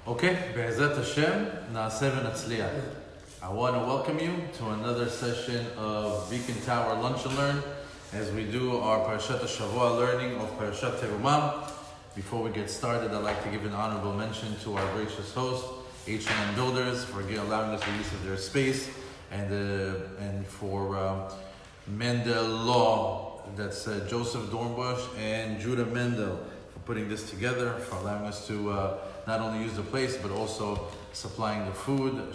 Okay, Be'ezat Hashem, Na'aseh v'natzliach. I want to welcome you to another session of Beacon Tower Lunch and Learn as we do our Parashat Shavua learning of Parashat TERUMAH. Before we get started, I'd like to give an honorable mention to our gracious host, H&M Builders, for allowing us the use of their space, and for Mendel Law, that's Joseph Dornbush and Judah Mendel, for putting this together, for allowing us to not only use the place, but also supplying the food.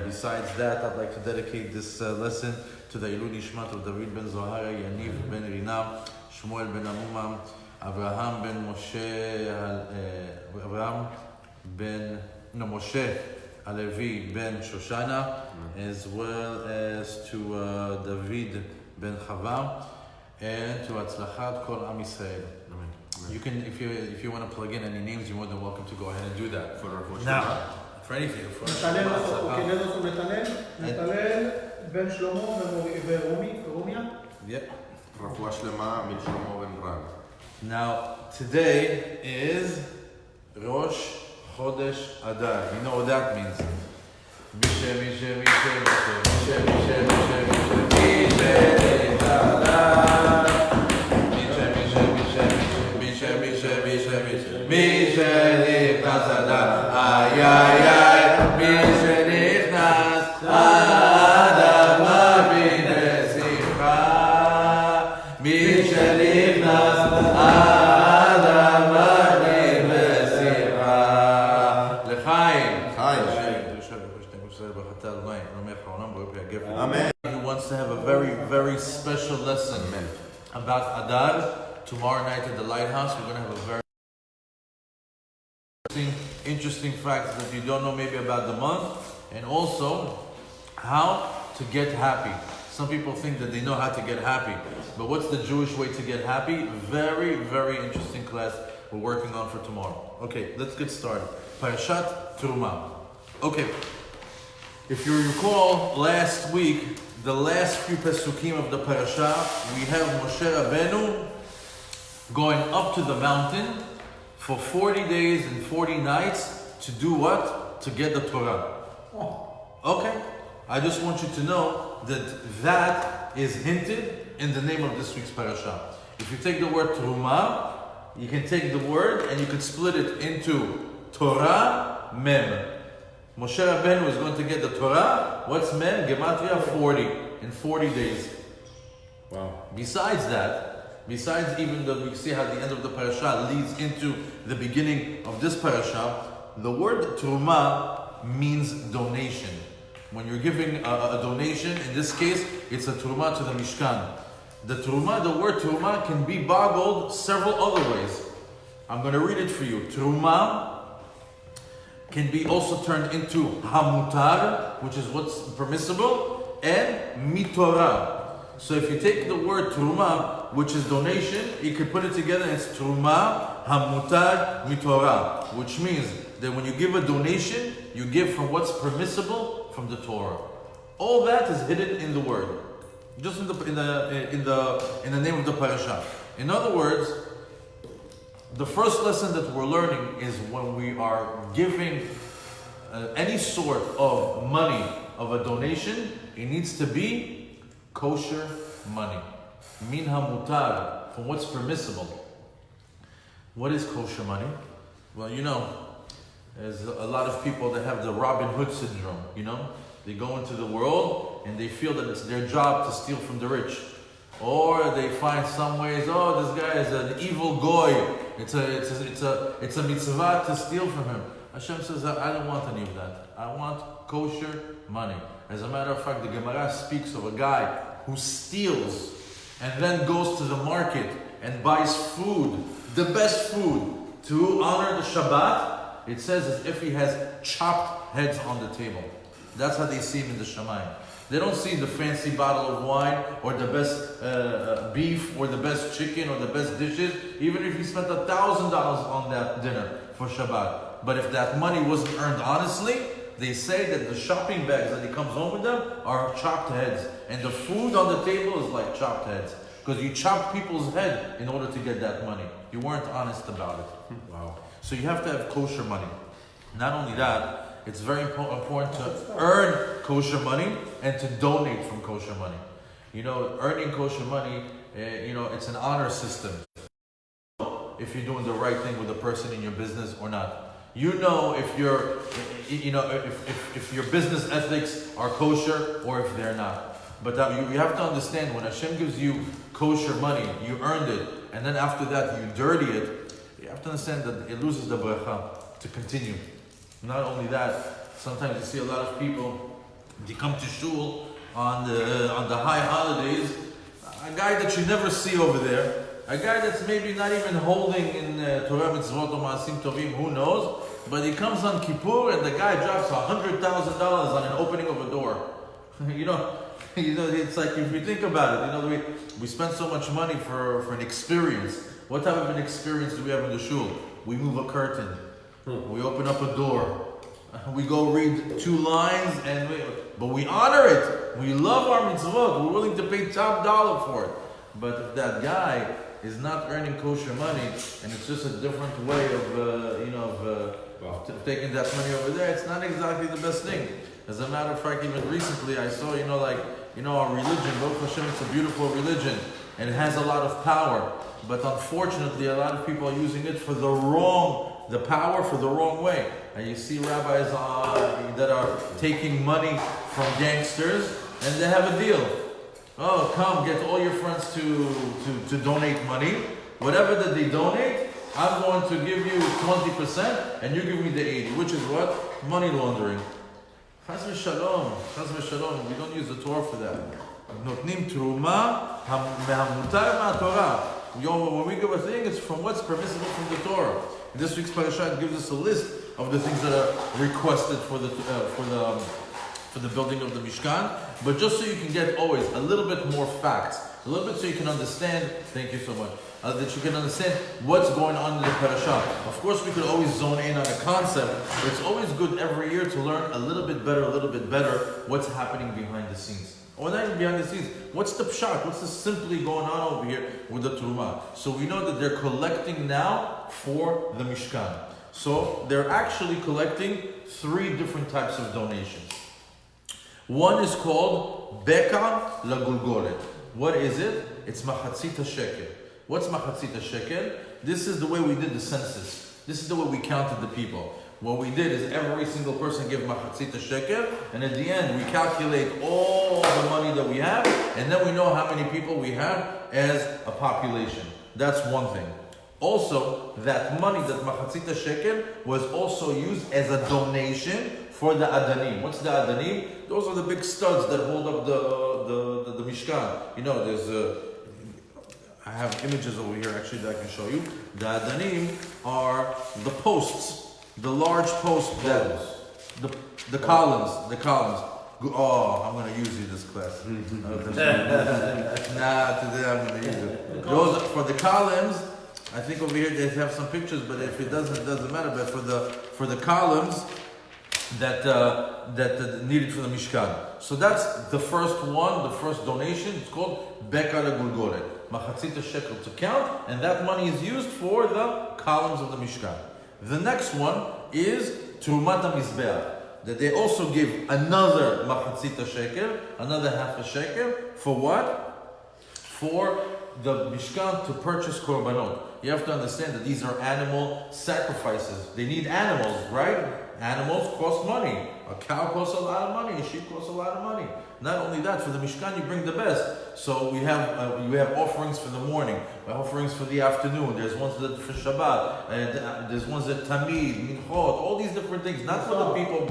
Besides that, I'd like to dedicate this lesson to the Ilui Nishmat of David ben Zohara, Yaniv ben Rinam, Shmuel ben Amumam, Abraham ben Moshe Alevi ben Shoshana, as well as to David ben Chava, and to Atzlachat Kol Am Yisrael. You can, if you want to plug in any names, you're more than welcome to go ahead and do that. Now, for anything. נתנאל בן שלמה ורומיה. Yep. רפואה שלמה משלמה בן ברן. Now, today is Rosh Chodesh Adar. You know what that means. מי שנכנס אדר, איי איי איי, מי שנכנס אדר מבין בשמחה, מי שנכנס אדר מבין בשמחה. לחיים. Amen. He wants to have a very, very special lesson about Adar. Tomorrow night at the Lighthouse, we're going to have a very interesting facts that you don't know maybe about the month, and also how to get happy. Some people think that they know how to get happy, but what's the Jewish way to get happy? Very, very interesting class we're working on for tomorrow. Okay, let's get started. Parashat TERUMAH. Okay, if you recall last week, the last few Pesukim of the parasha, we have Moshe Rabbeinu going up to the mountain for 40 days and 40 nights to do what? To get the Torah. Okay, I just want you to know that is hinted in the name of this week's parasha. If you take the word Terumah, you can take the word and you can split it into Torah, Mem. Moshe Rabbeinu is going to get the Torah. What's Mem? Gematria 40 in 40 days. Wow. Besides even though we see how the end of the parasha leads into the beginning of this parasha, the word Terumah means donation. When you're giving a donation, in this case, it's a Terumah to the Mishkan. The word Terumah can be boggled several other ways. I'm going to read it for you. Terumah can be also turned into Hamutar, which is what's permissible, and Mitorah. So if you take the word Terumah, which is donation, you can put it together and it's Terumah Hamutar Mitorah, which means that when you give a donation, you give from what's permissible from the Torah. All that is hidden in the word, just in the name of the parasha. In other words, the first lesson that we're learning is when we are giving any sort of money, of a donation, it needs to be kosher money. Min hamutar, from what's permissible. What is kosher money? Well, you know, there's a lot of people that have the Robin Hood syndrome, you know? They go into the world and they feel that it's their job to steal from the rich. Or they find some ways, oh, this guy is an evil goy. It's a mitzvah to steal from him. Hashem says, I don't want any of that. I want kosher money. As a matter of fact, the Gemara speaks of a guy who steals and then goes to the market and buys food, the best food, to honor the Shabbat. It says as if he has chopped heads on the table. That's how they see him in the Shamayim. They don't see the fancy bottle of wine or the best beef or the best chicken or the best dishes, even if he spent $1,000 on that dinner for Shabbat. But if that money wasn't earned honestly, they say that the shopping bags that he comes home with them are chopped heads. And the food on the table is like chopped heads. Because you chop people's head in order to get that money. You weren't honest about it. Wow. So you have to have kosher money. Not only that, it's very important to earn kosher money and to donate from kosher money. You know, earning kosher money, it's an honor system. If you're doing the right thing with the person in your business or not. You know if if your business ethics are kosher or if they're not. But you have to understand, when Hashem gives you kosher money, you earned it, and then after that you dirty it, you have to understand that it loses the bracha to continue. Not only that, sometimes you see a lot of people, they come to shul on the high holidays, a guy that you never see over there, a guy that's maybe not even holding in Torah mitzvot or Maasim Tovim, who knows, but he comes on Kippur and the guy drops $100,000 on an opening of a door. It's like, if you think about it, we spend so much money for an experience. What type of an experience do we have in the shul? We move a curtain, we open up a door, we go read 2 lines, but we honor it. We love our mitzvot. We're willing to pay top dollar for it. But if that guy is not earning kosher money, and it's just a different way of taking that money over there, it's not exactly the best thing. As a matter of fact, even recently I saw, our religion, Baruch Hashem, it's a beautiful religion, and it has a lot of power. But unfortunately, a lot of people are using it for the power for the wrong way. And you see rabbis that are taking money from gangsters, and they have a deal. Oh, come, get all your friends to donate money. Whatever that they donate, I'm going to give you 20%, and you give me the 80%, which is what? Money laundering. Chas v'shalom, we don't use the Torah for that. Notnim terumah mehamutar ma'Torah. When we give a thing, it's from what's permissible from the Torah. This week's parashat gives us a list of the things that are requested for the building of the Mishkan, but just so you can get always a little bit more facts, a little bit so you can understand, thank you so much, that you can understand what's going on in the parasha. Of course, we could always zone in on a concept, but it's always good every year to learn a little bit better what's happening behind the scenes. Or not even behind the scenes, what's the pshat, what's the simply going on over here with the Terumah. So we know that they're collecting now for the Mishkan. So they're actually collecting 3 different types of donations. One is called Beka Lagulgolet. What is it? It's Machatzita Shekel. What's Machatzita Shekel? This is the way we did the census. This is the way we counted the people. What we did is every single person gave Machatzita Shekel, and at the end we calculate all the money that we have, and then we know how many people we have as a population. That's one thing. Also, that money, that Machatzita Shekel, was also used as a donation for the Adanim. What's the Adanim? Those are the big studs that hold up the Mishkan. I have images over here actually that I can show you. The Adanim are the posts, the large posts, the columns. Oh, I'm going to use you this class. Nah, today I'm going to use it. Those for the columns. I think over here they have some pictures, but if it doesn't matter. But for the columns that needed for the Mishkan. So that's the first one, the first donation. It's called Beka Legulgolet, Machatzita Shekel to count, and that money is used for the columns of the Mishkan. The next one is Terumat HaMizbeach, that they also give another Machatzita Shekel, another half a shekel, for what? For the Mishkan to purchase korbanot. You have to understand that these are animal sacrifices. They need animals, right? Animals cost money. A cow costs a lot of money. A sheep costs a lot of money. Not only that, for the Mishkan you bring the best. So we have offerings for the morning, offerings for the afternoon. There's ones that for Shabbat. There's ones that Tamid, Minchot, all these different things. Not what the people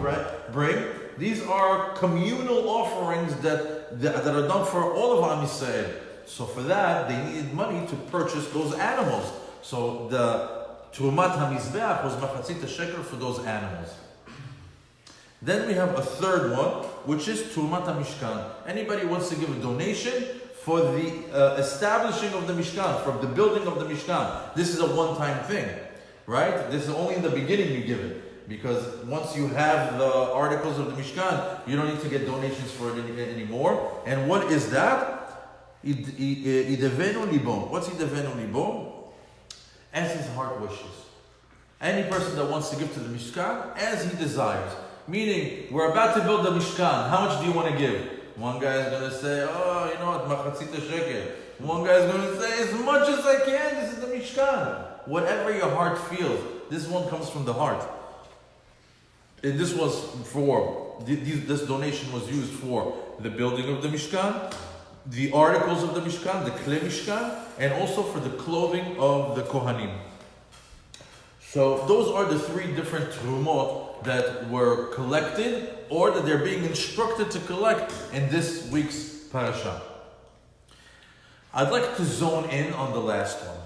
bring. These are communal offerings that are done for all of Am Yisrael. So for that, they needed money to purchase those animals. So the Terumat HaMizbeach was Machatzita Shekel for those animals. Then we have a third one, which is Terumat HaMishkan. Anybody wants to give a donation for the establishing of the Mishkan, for the building of the Mishkan. This is a one-time thing, right? This is only in the beginning you give it. Because once you have the articles of the Mishkan, you don't need to get donations for it anymore. And what is that? Idevenu libon. What's idevenu libon? as his heart wishes. Any person that wants to give to the Mishkan as he desires. Meaning, we're about to build the Mishkan. How much do you want to give? One guy is going to say, oh, you know what, machatzita shekel. One guy is going to say, as much as I can, this is the Mishkan. Whatever your heart feels. This one comes from the heart. And this was for, this donation was used for the building of the Mishkan, the articles of the Mishkan, the Kli Mishkan, and also for the clothing of the Kohanim. So those are the three different terumot that were collected or that they're being instructed to collect in this week's parasha. I'd like to zone in on the last one.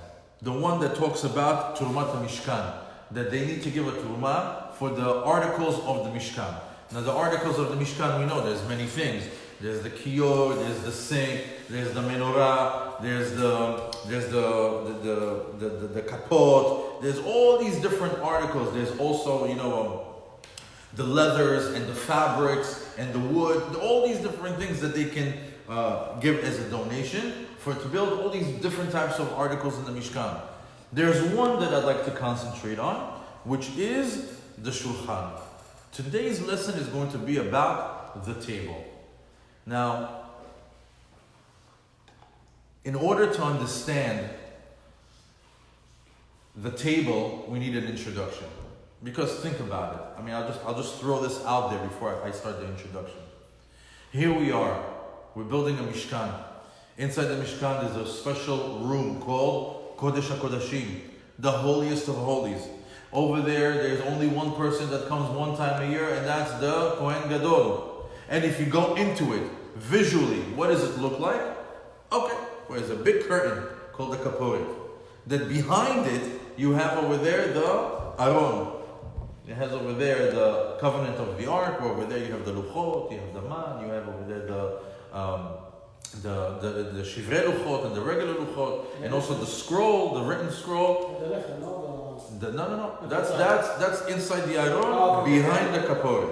The one that talks about Terumat Mishkan. That they need to give a terumah for the articles of the Mishkan. Now the articles of the Mishkan, we know there's many things. There's the kiyod, there's the sink, there's the menorah, there's the kapot. There's all these different articles. There's also, the leathers and the fabrics and the wood. All these different things that they can give as a donation to build all these different types of articles in the Mishkan. There's one that I'd like to concentrate on, which is the shulchan. Today's lesson is going to be about the table. Now, in order to understand the table, we need an introduction. Because think about it. I mean, I'll just throw this out there before I start the introduction. Here we are. We're building a Mishkan. Inside the Mishkan there's a special room called KODESH, the holiest of holies. Over there's only one person that comes one time a year, and that's the Kohen Gadol. And if you go into it, visually, what does it look like? Okay, there's a big curtain called the kaporet. That behind it, you have over there the Aron. It has over there the covenant of the ark. Over there you have the luchot, you have the man, you have over there the shivrei luchot and the regular luchot, and also the scroll, the written scroll. No. That's inside the Aron, behind the kaporet.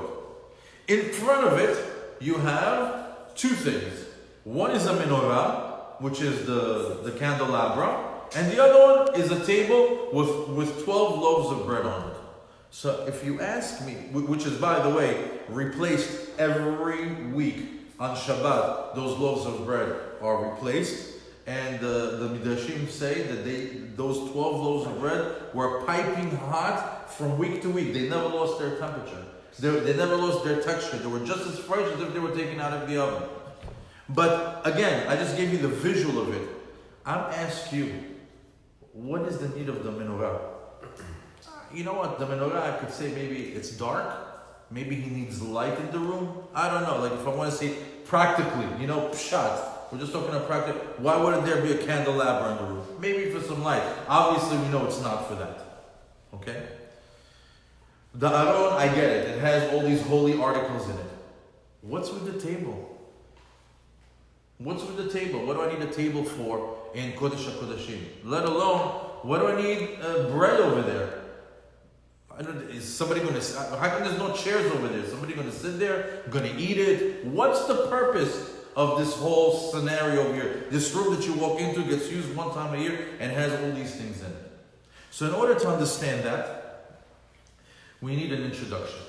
In front of it, you have two things. One is a menorah, which is the candelabra, and the other one is a table with 12 loaves of bread on it. So if you ask me, which is, by the way, replaced every week on Shabbat, those loaves of bread are replaced. And the Midrashim say that those 12 loaves of bread were piping hot from week to week. They never lost their temperature. They never lost their texture. They were just as fresh as if they were taken out of the oven. But again, I just gave you the visual of it. I'm asking you, what is the need of the menorah? You know what? The menorah, I could say maybe it's dark. Maybe he needs light in the room. I don't know. Like if I want to say practically, pshat. We're just talking about practical. Why wouldn't there be a candelabra in the room? Maybe for some light. Obviously, we know it's not for that. Okay? The Aron, I get it. It has all these holy articles in it. What's with the table? What's with the table? What do I need a table for in Kodesh HaKodashim? Let alone, what do I need bread over there? Is somebody going to... How come there's no chairs over there? Is somebody going to sit there? Going to eat it? What's the purpose of this whole scenario over here? This room that you walk into gets used one time a year and has all these things in it. So in order to understand that, we need an introduction.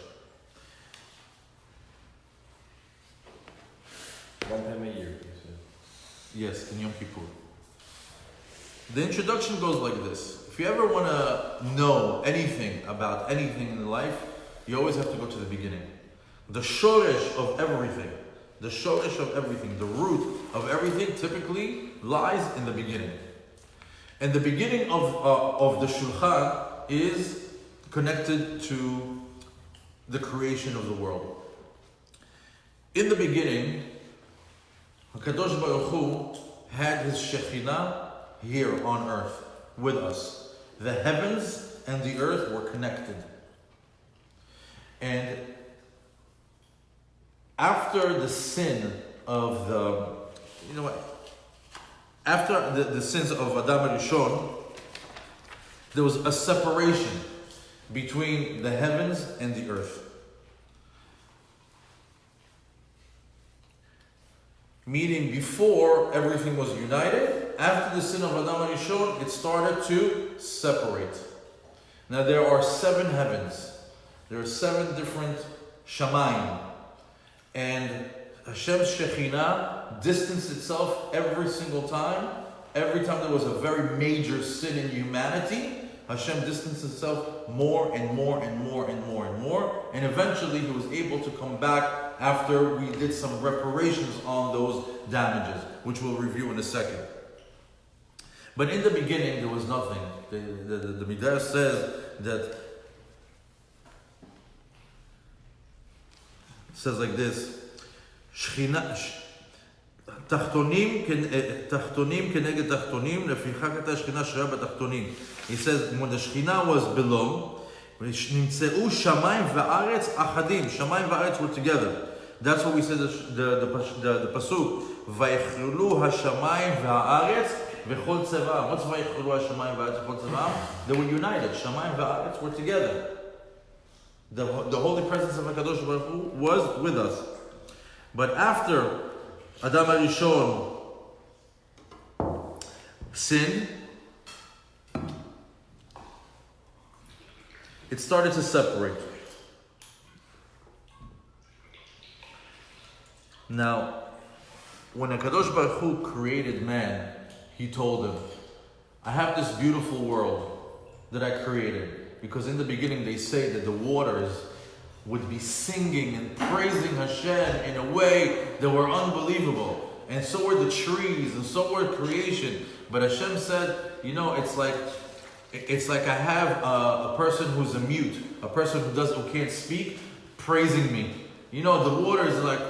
One time a year, you said. Yes, in Yom Kippur. The introduction goes like this. If you ever want to know anything about anything in life, you always have to go to the beginning. The shoresh of everything. The shoresh of everything, the root of everything typically lies in the beginning. And the beginning of the shulchan is connected to the creation of the world. In the beginning, HaKadosh Baruch Hu had his Shekhinah here on earth with us. The heavens and the earth were connected. And after the sin of after the sins of Adam Rishon, there was a separation between the heavens and the earth. Meaning before everything was united, after the sin of Adam HaRishon, it started to separate. Now there are 7 heavens. There are 7 different shamayim. And Hashem's Shekhinah distanced itself every single time. Every time there was a very major sin in humanity, Hashem distanced himself more and more and more and more and more. And eventually he was able to come back after we did some reparations on those damages, which we'll review in a second. But in the beginning, there was nothing. The Midrash says that, it says like this, תחתונים כנגד תחתונים, לפיכך הייתה השכינה שרה בתחתונים. He says, when the Shekhinah was below, נמצאו שמיים וארץ אחדים. שמיים וארץ were together. That's what we said, the pasuk. ויכלו השמיים והארץ וכל צבאם. What's ויכלו השמיים והארץ וכל צבאם? They were united. שמיים והארץ were together. The holy presence of HaKadosh Baruch Hu was with us. But after Adam HaRishon sinned, it started to separate. Now, when HaKadosh Baruch Hu created man, he told him, I have this beautiful world that I created. Because in the beginning they say that the waters would be singing and praising Hashem in a way that were unbelievable. And so were the trees, and so were creation. But Hashem said, you know, it's like I have a person who's a mute, a person who can't speak, praising me. You know, the waters are like,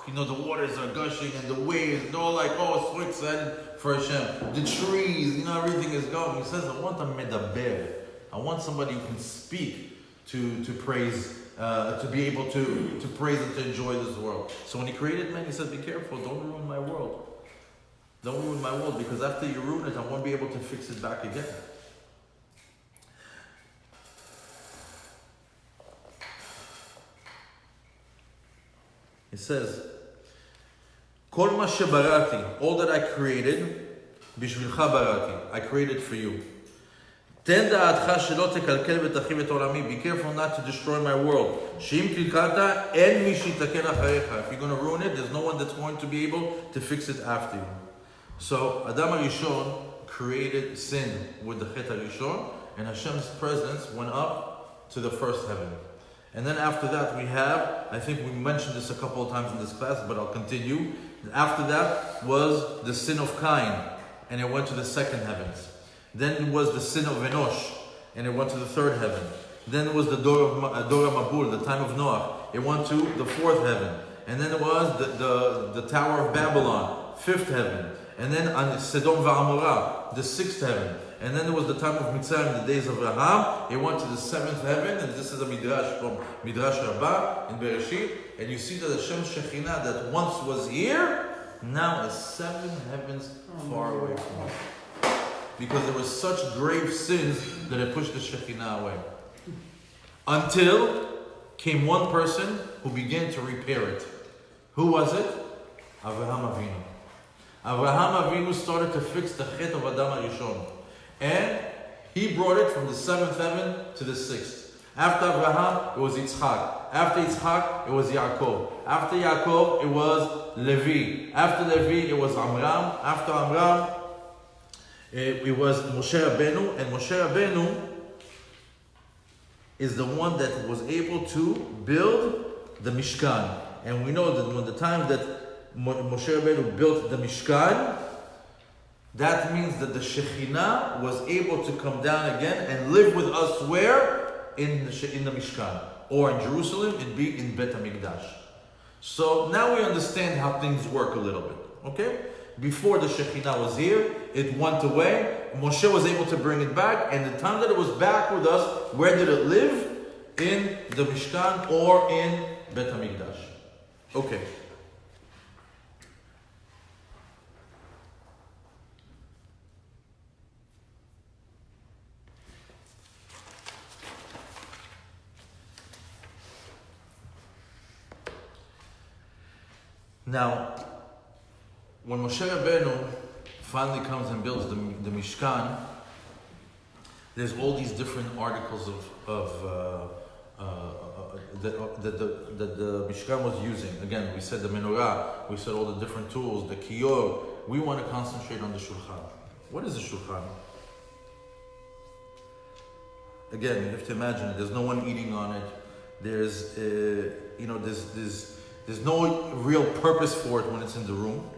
you know, the waters are gushing and the waves, they're all like, oh, so excited for Hashem. The trees, you know, everything is going. He says, I want a medaber. I want somebody who can speak to praise, to be able to praise and to enjoy this world. So when he created man, he said, be careful, don't ruin my world. Don't ruin my world, because after you ruin it, I won't be able to fix it back again. It says, Kol ma shebarati, all that I created, bishvilcha barati, I created for you. Ten da'atcha shelo tekalkel v'tachim et olami, be careful not to destroy my world. She'im kilkalta, en mi shitaken acharecha. If you're going to ruin it, there's no one that's going to be able to fix it after you. So Adam HaRishon created sin with the Chet HaRishon, and Hashem's presence went up to the first heaven. And then after that we have, I think we mentioned this a couple of times in this class, but I'll continue. After that was the sin of Cain, and it went to the second heavens. Then it was the sin of Enosh, and it went to the third heaven. Then it was the Dor Mabul, the time of Noah. It went to the fourth heaven. And then it was the Tower of Babylon, fifth heaven. And then on Sodom V'Amorah, the sixth heaven. And then there was the time of Mitzrayim, the days of Raham. It went to the seventh heaven, and this is a midrash from Midrash Rabbah in Bereshit. And you see that Hashem's Shekhinah that once was here, now is 7 heavens far away from us. Because there were such grave sins that it pushed the Shekhinah away. Until came one person who began to repair it. Who was it? Avraham Avinu. Avraham Avinu started to fix the Chet of Adam HaRishon. And he brought it from the 7th heaven to the 6th. After Abraham, it was Yitzchak. After Yitzchak, it was Yaakov. After Yaakov, it was Levi. After Levi, it was Amram. After Amram, it was Moshe Rabbeinu. And Moshe Rabbeinu is the one that was able to build the Mishkan. And we know that when the time that Moshe Rabbeinu built the Mishkan, that means that the Shekhinah was able to come down again and live with us where? In the Mishkan. Or in Jerusalem, it'd be in Bet HaMikdash. So now we understand how things work a little bit. Okay? Before the Shekhinah was here, it went away. Moshe was able to bring it back. And the time that it was back with us, where did it live? In the Mishkan or in Bet HaMikdash. Okay. Now, when Moshe Rabbeinu finally comes and builds the Mishkan, there's all these different articles that the Mishkan was using. Again, we said the menorah, we said all the different tools, the kiyor. We want to concentrate on the shulchan. What is the shulchan? Again, you have to imagine it. There's no one eating on it. There's no real purpose for it when it's in the room.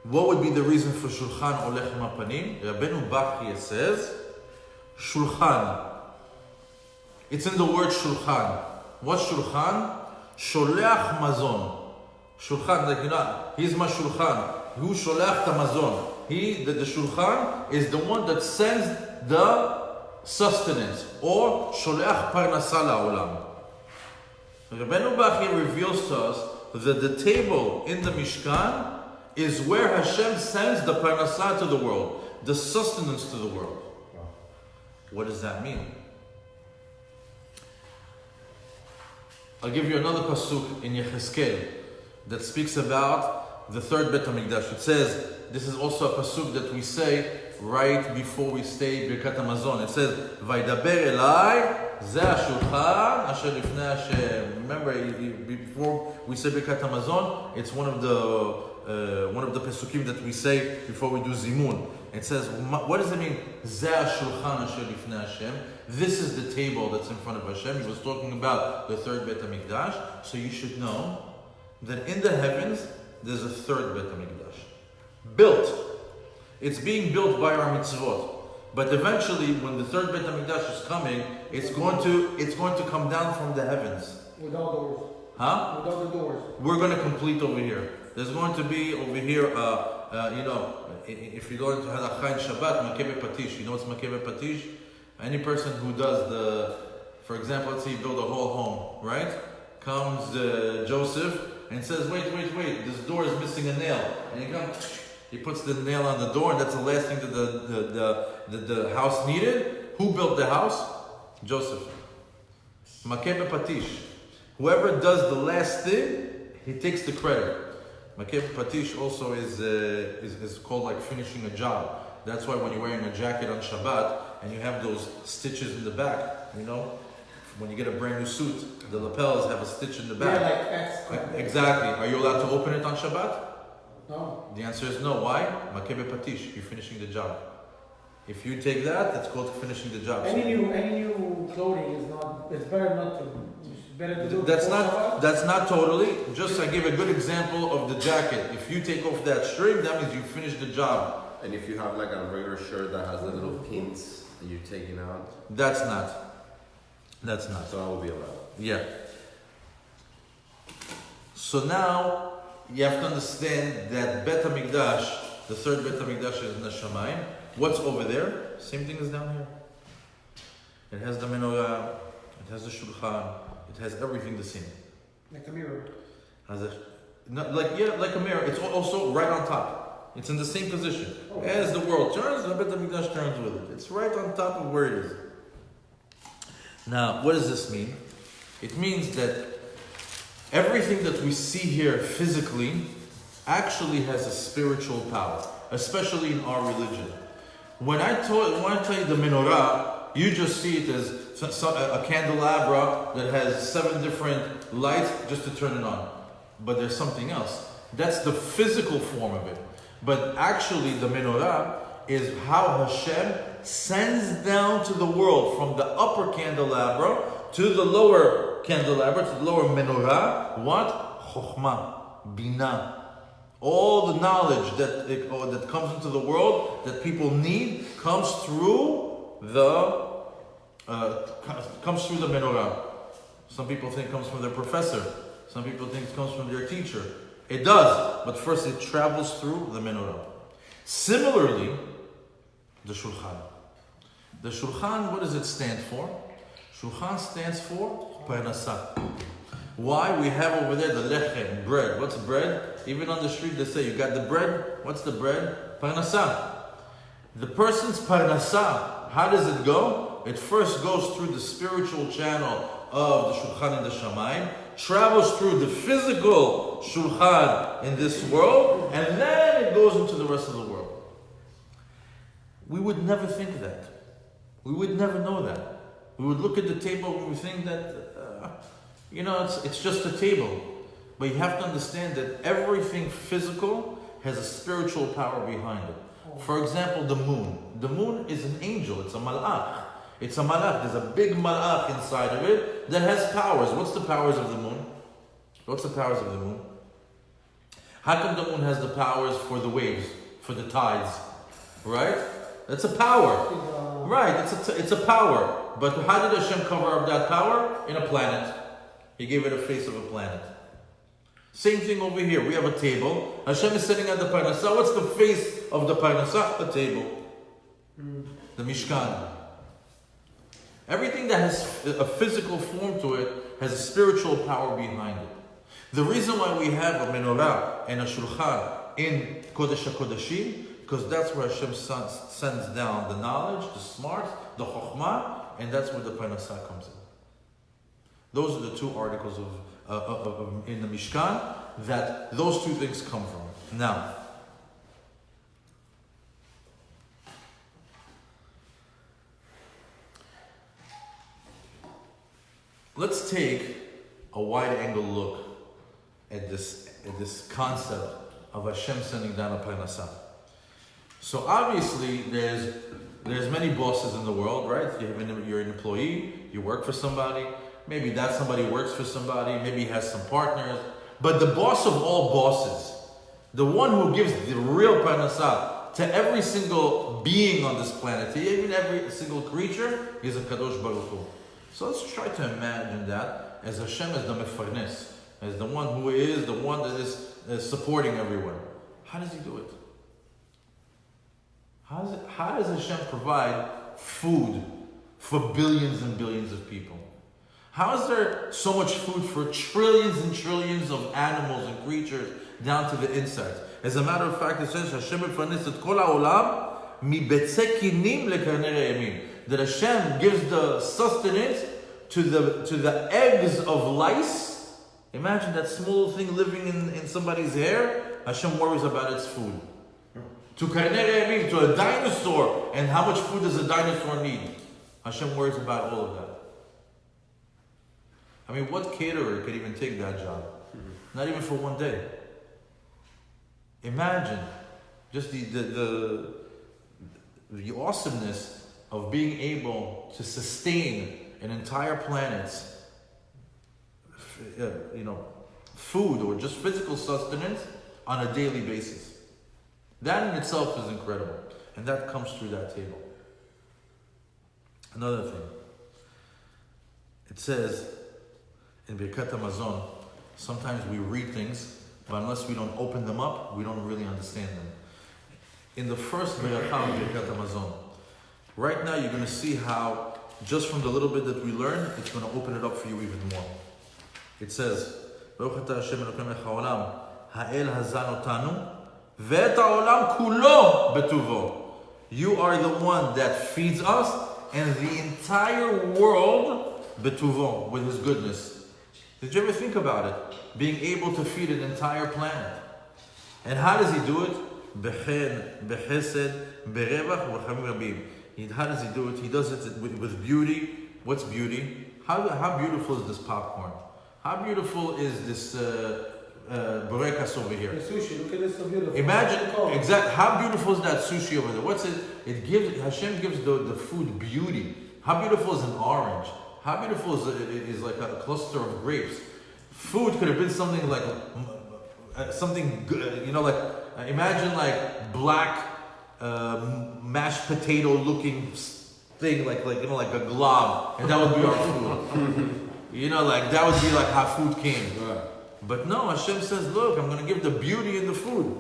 What would be the reason for shulchan olech mapanim? Rabbeinu Bachya says, shulchan. It's in the word shulchan. What's shulchan? Sholeach mazon. Shulchan, like he's my shulchan. Who sholeach tamazon? The shulchan is the one that sends the sustenance, or sholeach parnasa la'olam. Rabbeinu Bachya reveals to us that the table in the Mishkan is where Hashem sends the parnasa to the world, the sustenance to the world. What does that mean? I'll give you another pasuk in Yechezkel that speaks about the third Bet HaMikdash. It says, this is also a pasuk that we say right before we say Birkat HaMazon. It says, Vaydaber elai ze hashulchan asher lifnei Hashem. Remember, before we say Birkat HaMazon, it's one of the pesukim that we say before we do Zimun. It says, what does it mean? Ze hashulchan asher lifnei Hashem. This is the table that's in front of Hashem. He was talking about the third Bet HaMikdash. So you should know that in the heavens, there's a third Bet HaMikdash. Built. It's being built by our mitzvot. But eventually, when the third Bet HaMikdash is coming, it's going to come down from the heavens. Without doors. Huh? Without the doors. We're going to complete over here. There's going to be over here, if you go into Halakha in Shabbat, Makebe Patish. You know what's Makebe Patish? Any person who does for example, let's say you build a whole home, right? Comes Joseph and says, wait, this door is missing a nail. And he puts the nail on the door, and that's the last thing that the house needed. Who built the house? Joseph. Makebe Patish. Whoever does the last thing, he takes the credit. Makebe Patish also is called like finishing a job. That's why when you're wearing a jacket on Shabbat and you have those stitches in the back, when you get a brand new suit, the lapels have a stitch in the back. Yeah, like X. Exactly. Are you allowed to open it on Shabbat? No. The answer is no. Why? Makebe Patish. You're finishing the job. If you take that, that's called finishing the job. Any new clothing is not. It's better not to. It's better to do. That's not totally. Just I give a good example of the jacket. If you take off that string, that means you finished the job. And if you have like a regular shirt that has the little pins that you're taking out, That's not. so that will be allowed. Yeah. So now you have to understand that Bet HaMikdash, the third Bet HaMikdash is in the Shamayim. What's over there? Same thing as down here. It has the menorah, it has the shulchan, it has everything the same. Like a mirror. Like a mirror. It's also right on top. It's in the same position. As the world turns, the Bet HaMikdash turns with it. It's right on top of where it is. Now, what does this mean? It means that everything that we see here physically actually has a spiritual power, especially in our religion. When I tell you the menorah, you just see it as a candelabra that has 7 different lights just to turn it on. But there's something else. That's the physical form of it. But actually, the menorah is how Hashem sends down to the world from the upper candelabra to the lower candelabra, to the lower menorah. What? Chokhmah, Binah. All the knowledge that comes into the world that people need comes through the menorah. Some people think it comes from their professor. Some people think it comes from their teacher. It does, but first it travels through the menorah. Similarly, the shulchan. The shulchan, what does it stand for? Shulchan stands for parnasa. Why? We have over there the lechem, bread. What's bread? Even on the street they say, you got the bread? What's the bread? Parnasa. The person's parnasa, how does it go? It first goes through the spiritual channel of the shulchan in the shamayim. travels through the physical shulchan in this world, and then it goes into the rest of the world. We would never think that. We would never know that. We would look at the table and we think that, it's just a table. But you have to understand that everything physical has a spiritual power behind it. For example, the moon. The moon is an angel. It's a malach. It's a malach. There's a big malach inside of it that has powers. What's the powers of the moon? What's the powers of the moon? How come the moon has the powers for the waves, for the tides? Right? That's a power. Right, it's a power. But how did Hashem cover up that power? In a planet. He gave it a face of a planet. Same thing over here. We have a table. Hashem is sitting at the parnasah. What's the face of the parnasah? The table. The mishkan. Everything that has a physical form to it has a spiritual power behind it. The reason why we have a menorah and a shulchan in Kodesh HaKodashim, because that's where Hashem sends down the knowledge, the smarts, the chokhmah, and that's where the parnasah comes in. Those are the two articles in the Mishkan that those two things come from. Now, let's take a wide-angle look at this concept of Hashem sending down a parnasah. So obviously, there's many bosses in the world, right? You're an employee, you work for somebody, maybe that somebody works for somebody, maybe he has some partners. But the boss of all bosses, the one who gives the real parnasah to every single being on this planet, to even every single creature, is a Kadosh Baruch Hu. So let's try to imagine that as Hashem as the mefarnes, as the one who is the one that is supporting everyone. How does he do it? How does Hashem provide food for billions and billions of people? How is there so much food for trillions and trillions of animals and creatures down to the insects? As a matter of fact, it says Hashem mefarnes et kol ha'olam mi betze kinim lekarnei re'emim. That Hashem gives the sustenance to the eggs of lice. Imagine that small thing living in somebody's hair. Hashem worries about its food. To karnei re'emim, to a dinosaur, and how much food does a dinosaur need? Hashem worries about all of that. I mean, what caterer could even take that job? Not even for one day. Imagine just the awesomeness of being able to sustain an entire planet's, food or just physical sustenance on a daily basis. That in itself is incredible, and that comes through that table. Another thing, it says in Birkat HaMazon, sometimes we read things, but unless we don't open them up, we don't really understand them. In the first Berakah of Birkat HaMazon, right now you're going to see how, just from the little bit that we learned, it's going to open it up for you even more. It says, Baruch atah Hashem Elokeinu melech haolam, ha'el hazan otanu, ve'et ha'olam kulo betuvo. You are the one that feeds us, and the entire world betuvo, with His goodness. Did you ever think about it? Being able to feed an entire planet. And how does He do it? B'chen, b'chesed, b'revach, v'chamim rabim. How does He do it? He does it with beauty. What's beauty? How beautiful is this popcorn? How beautiful is this borekas over here? The sushi, look at this, so beautiful. Imagine, exactly, how beautiful is that sushi over there? What's it? Hashem gives the food beauty. How beautiful is an orange? How beautiful is like a cluster of grapes? Food could have been something like something good, imagine like black mashed potato looking thing, like a glob, and that would be our food. That would be like how food came. Right. But no, Hashem says, look, I'm going to give the beauty in the food.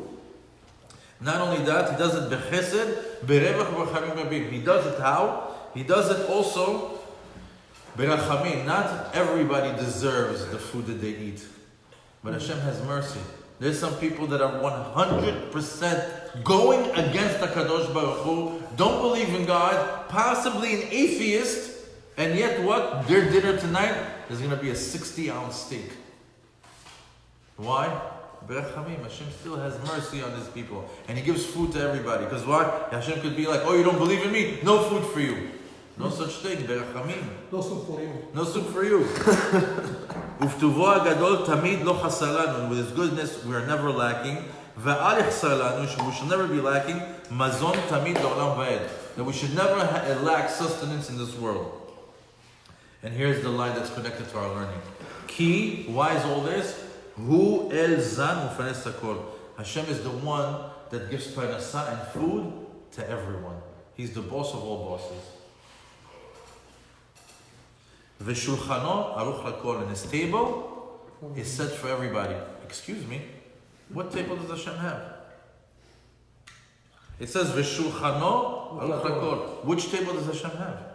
Not only that, He does it b'chesed, b'revach, v'chamim rabim. He does it how? He does it also b'rachamim. Not everybody deserves the food that they eat. But Hashem has mercy. There's some people that are 100% going against the Kadosh Baruch Hu, don't believe in God, possibly an atheist, and yet what? Their dinner tonight is going to be a 60-ounce steak. Why? Berachamim. Hashem still has mercy on his people. And he gives food to everybody. Because why? Hashem could be like, oh, you don't believe in me? No food for you. No such thing. Berachamim. No soup for you. No soup for you. Uftuvo agadol tamid lo chasar lanu. With his goodness, we are never lacking. Ve'al yachsar lanu. We should never be lacking. Mazon tamid lo'olam va'ed. That we should never lack sustenance in this world. And here's the line that's connected to our learning. Ki, why is all this? Hu el zan ufanes hakol. Hashem is the one that gives parnasa and food to everyone. He's the boss of all bosses. V'shulchano aruch lakol. And his table is set for everybody. Excuse me, what table does Hashem have? It says v'shulchano aruch lakol. Which table does Hashem have?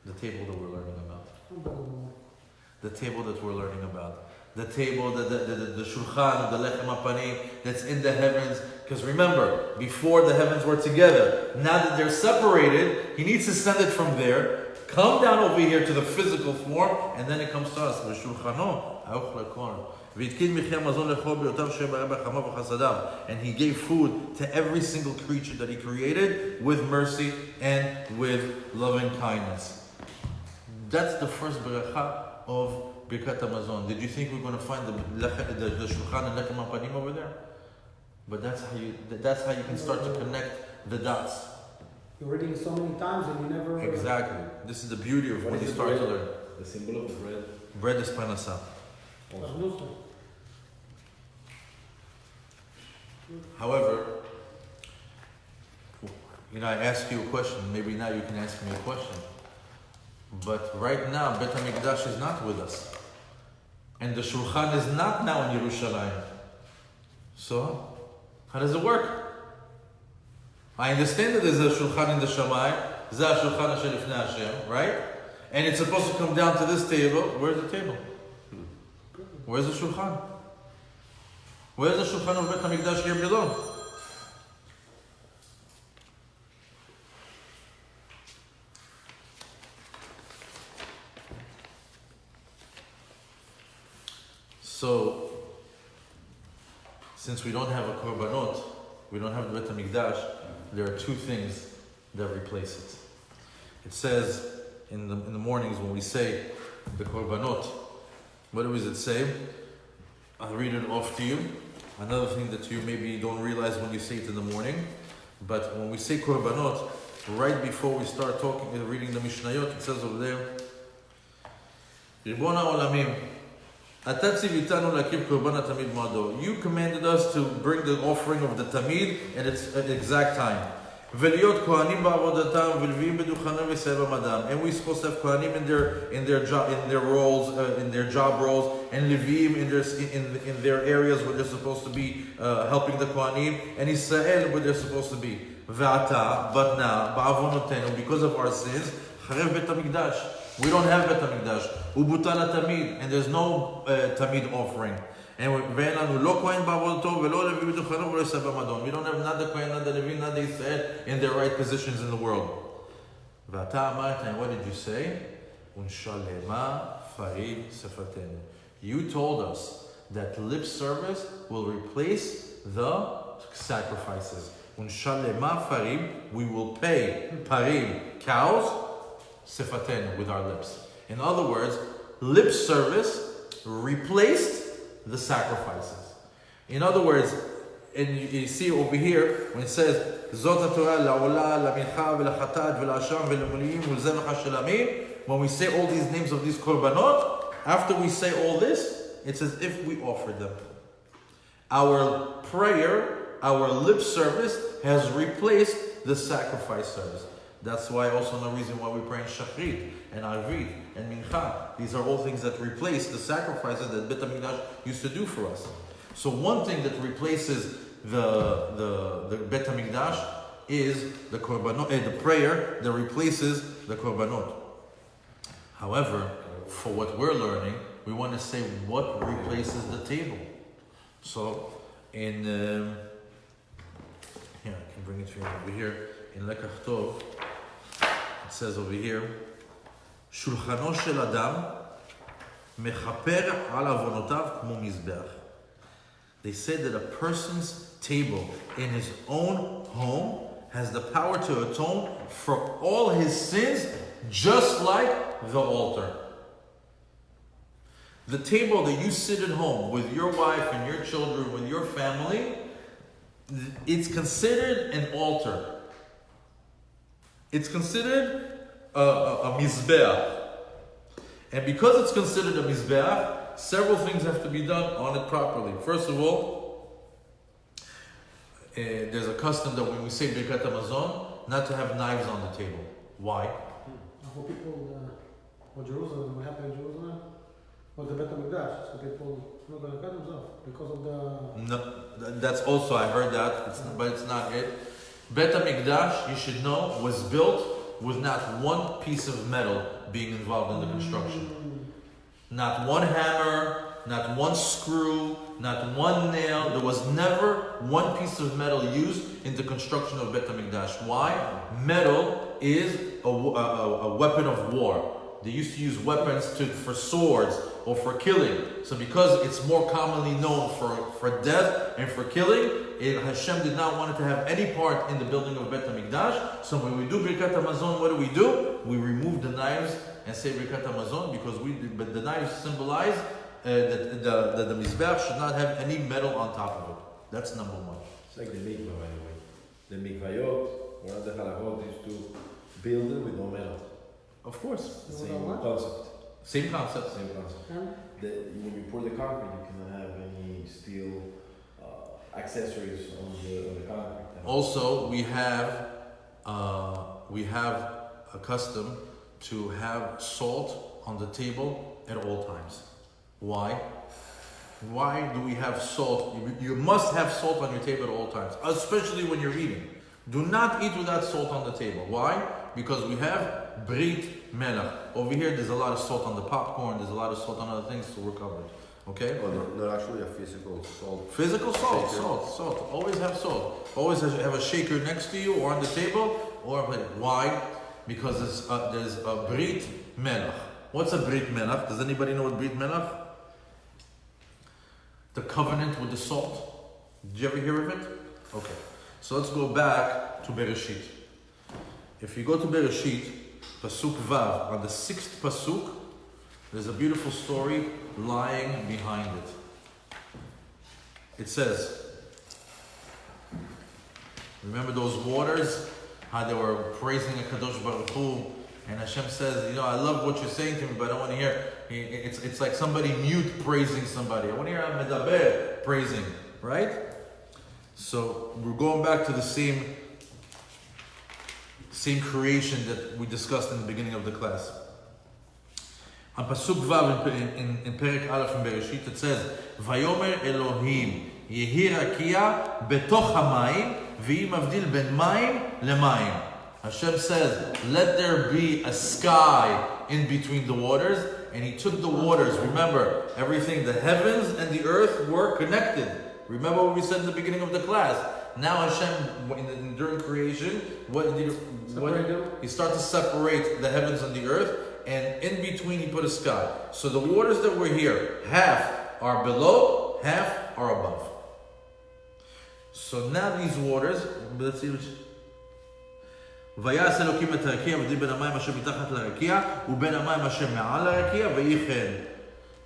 The table that we're learning about. The table that we're learning about. The table, the shulchan, the lechem hapanim that's in the heavens. Because remember, before the heavens were together, now that they're separated, he needs to send it from there, come down over here to the physical form, and then it comes to us. And he gave food to every single creature that he created with mercy and with loving kindness. That's the first beracha of Birkat HaMazon. Did you think we're going to find the shulchan and lechem hapanim over there? But that's how you can start to connect the dots. You're reading it so many times and you never... Exactly. This is the beauty of when you start to learn. The symbol of the bread. Bread is parnasa. However, I asked you a question. Maybe now you can ask me a question. But right now, Bet HaMikdash is not with us. And the Shulchan is not now in Yerushalayim. So, how does it work? I understand that there's a Shulchan in the Shammai, Zah Shulchan Asher Lifnei Hashem, right? And it's supposed to come down to this table. Where's the table? Where's the Shulchan? Where's the Shulchan of Bet HaMikdash here below? So, since we don't have a korbanot, we don't have the Bet HaMikdash, there are two things that replace it. It says in the mornings when we say the korbanot, what does it say? I'll read it off to you. Another thing that you maybe don't realize when you say it in the morning, but when we say korbanot, right before we start reading the Mishnayot, it says over there, Ribon HaOlamim, you commanded us to bring the offering of the tamid at its exact time. And we're supposed to have kohanim in their job roles, and levim in their areas where they're supposed to be helping the kohanim, and Israel where they're supposed to be. But now, because of our sins, we don't have Bet HaMikdash. Ubutal tamid, and there's no tamid offering. And we don't have not the Kohen, not the Levi, not the Israel in their right positions in the world. And what did you say? You told us that lip service will replace the sacrifices. We will pay parim, cows, sefaten, with our lips. In other words, lip service replaced the sacrifices. In other words, and you see over here when it says Zot HaTorah la'olah la'mincha ve'lachatat ve'la'asham ve'lemulim ve'zevach ha'shalamim, when we say all these names of these korbanot, after we say all this, it's as if we offered them. Our prayer, our lip service has replaced the sacrifice service. That's why also no reason why we pray in Shachrit and Arvit and Mincha. These are all things that replace the sacrifices that Bet HaMikdash used to do for us. So one thing that replaces the Bet HaMikdash is the korbanot, the prayer that replaces the korbanot. However, for what we're learning, we want to say what replaces the table. So in here, I can bring it to you over here in Lekach Tov. It says over here, Shulchano shel Adam מכפר על עוונותיו כמו מזבח. They said that a person's table in his own home has the power to atone for all his sins, just like the altar. The table that you sit at home with your wife and your children, with your family, it's considered an altar. It's considered a mizbeach. And because it's considered a mizbeach, several things have to be done on it properly. First of all, there's a custom that when we say Birkat HaMazon, not to have knives on the table. Why? For people, for Jerusalem, what happened in Jerusalem? Was the Bet HaMikdash, so people not going to cut themselves because of the... No, that's also, I heard that, but it's not it. Bet HaMikdash, you should know, was built with not one piece of metal being involved in the construction. Not one hammer, not one screw, not one nail. There was never one piece of metal used in the construction of Bet HaMikdash. Why? Metal is a weapon of war. They used to use weapons for swords or for killing. So because it's more commonly known for death and for killing, Hashem did not want it to have any part in the building of Bet HaMikdash. So when we do Birkat HaMazon, what do? We remove the knives and say Birkat HaMazon because but the knives symbolize that the Mizbeach should not have any metal on top of it. That's number one. It's like the mikvah, by the way. The mikvayot, one of the halachot is to build it with no metal. Of course. Same concept. Same concept. Same concept. When you pour the concrete, you cannot have any steel accessories on the concrete. Also, we have a custom to have salt on the table at all times. Why? Why do we have salt? You must have salt on your table at all times, especially when you're eating. Do not eat without salt on the table. Why? Because we have Brit Melach. Over here, there's a lot of salt on the popcorn, there's a lot of salt on other things, so we're covered. Okay? Oh, not actually a physical salt. Physical salt, Shaker. salt. Always have salt. Always have a shaker next to you or on the table. Why? Because there's a Brit Melach. What's a Brit Melach? Does anybody know what Brit Melach? The covenant with the salt. Did you ever hear of it? Okay. So let's go back to Bereshit. If you go to Bereshit, Pasuk Vav, on the 6th Pasuk, there's a beautiful story lying behind it. It says, remember those waters? How they were praising Kadosh Baruch Hu, and Hashem says, I love what you're saying to me, but I don't want to hear. It's like somebody mute praising somebody. I want to hear a medaber praising, right? So we're going back to the same creation that we discussed in the beginning of the class. On Pasuk Vav in Perek Aleph in Bereshit, it says, Vayomer Elohim yehi rakia betoch hamayim v'im avdil ben mayim lemayim. Hashem says, let there be a sky in between the waters, and He took the waters. Remember, everything, the heavens and the earth were connected. Remember what we said in the beginning of the class. Now Hashem, during creation, He started to separate the heavens and the earth, and in between He put a sky. So the waters that were here, half are below, half are above. So now these waters, let's see which... ויעש אלוקים את הרקיע והבדיל בין המים אשר מתחת לרקיע ובין המים אשר מעל לרקיע ויהי כן.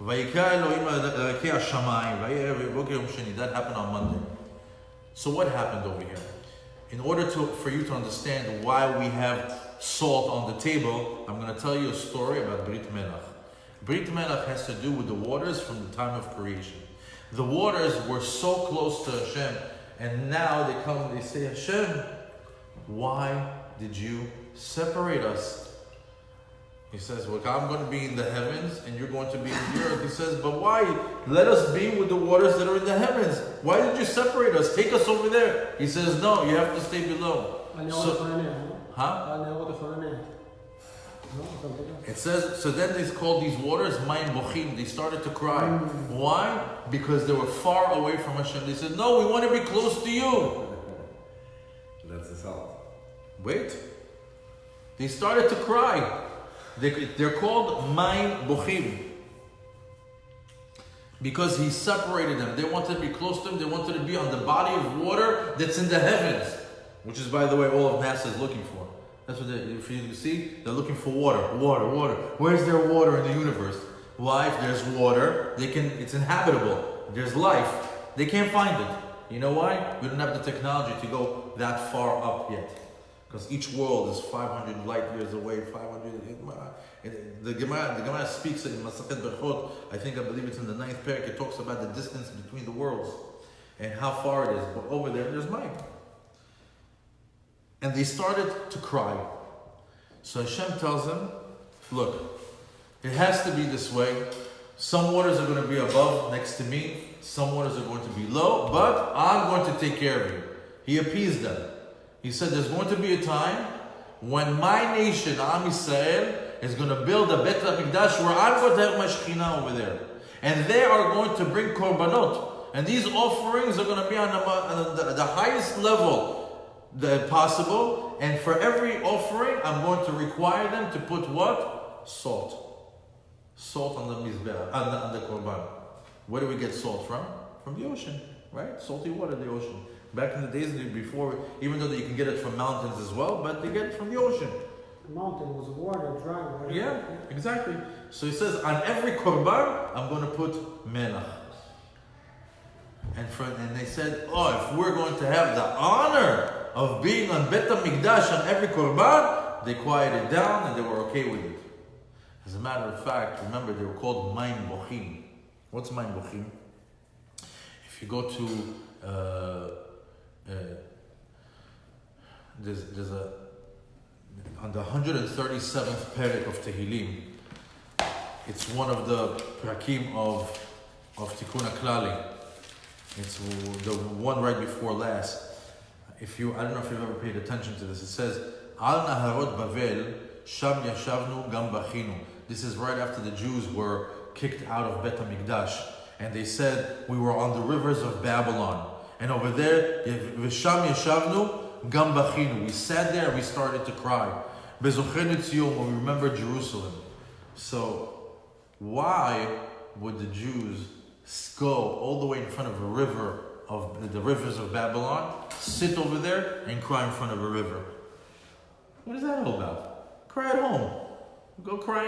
ויקרא אלוהים לרקיע שמיים ויהי ערב ובוקר יום שני. That happened on Monday. So what happened over here? In order for you to understand why we have salt on the table, I'm going to tell you a story about Brit Melach. Brit Melach has to do with the waters from the time of creation. The waters were so close to Hashem, and now they say, Hashem, why did you separate us? He says, well, I'm going to be in the heavens and you're going to be in the earth. He says, but why? Let us be with the waters that are in the heavens. Why did you separate us? Take us over there. He says, no, you have to stay below. It says, so then they called these waters Mayim Bochim. They started to cry. Why? Because they were far away from Hashem. They said, no, we want to be close to you. That's the salt. Wait. They started to cry. They're called Mayim Bochim. Because he separated them. They wanted to be close to him. They wanted to be on the body of water that's in the heavens. Which is, by the way, all of NASA is looking for. That's what if you see, they're looking for water. Where's there water in the universe? Why? If there's water, it's inhabitable. There's life. They can't find it. You know why? We don't have the technology to go that far up yet. Because each world is 500 light years away, 500. The Gemara speaks in Masachet Berchot, I believe it's in the 9th parak, it talks about the distance between the worlds and how far it is. But over there's Mike. And they started to cry. So Hashem tells them, look, it has to be this way. Some waters are going to be above, next to me. Some waters are going to be low, but I'm going to take care of you. He appeased them. He said, there's going to be a time when my nation, Am Yisrael, is going to build a Bet HaMikdash where I'm going to have my Shekhinah over there. And they are going to bring korbanot. And these offerings are going to be on the highest level possible. And for every offering, I'm going to require them to put what? Salt. Salt on the mizbeah, on the korban. Where do we get salt from? From the ocean, right? Salty water, the ocean. Back in the days before, even though you can get it from mountains as well, but they get it from the ocean. The mountain was water, dry water. Yeah, exactly. So he says, on every korban, I'm going to put melach. And they said, if we're going to have the honor of being on Bet HaMikdash on every korban, they quieted down and they were okay with it. As a matter of fact, remember they were called Mayim Bochim. What's Mayim Bochim? If you go to there's on the 137th parak of Tehillim, it's one of the prakim of Tikkun HaKlali. It's the one right before last. I don't know if you've ever paid attention to this. It says, Al Naharot Bavel, Sham Yashavnu Gam Bachinu. This is right after the Jews were kicked out of Bet HaMikdash. And they said, we were on the rivers of Babylon. And over there, V'sham Yashavnu Gam Bachinu. We sat there and we started to cry. Bezochenu Tzion, when we remember Jerusalem. So, why would the Jews go all the way in front of a river, of the rivers of Babylon, sit over there and cry in front of a river? What is that all about? Cry at home. Go cry,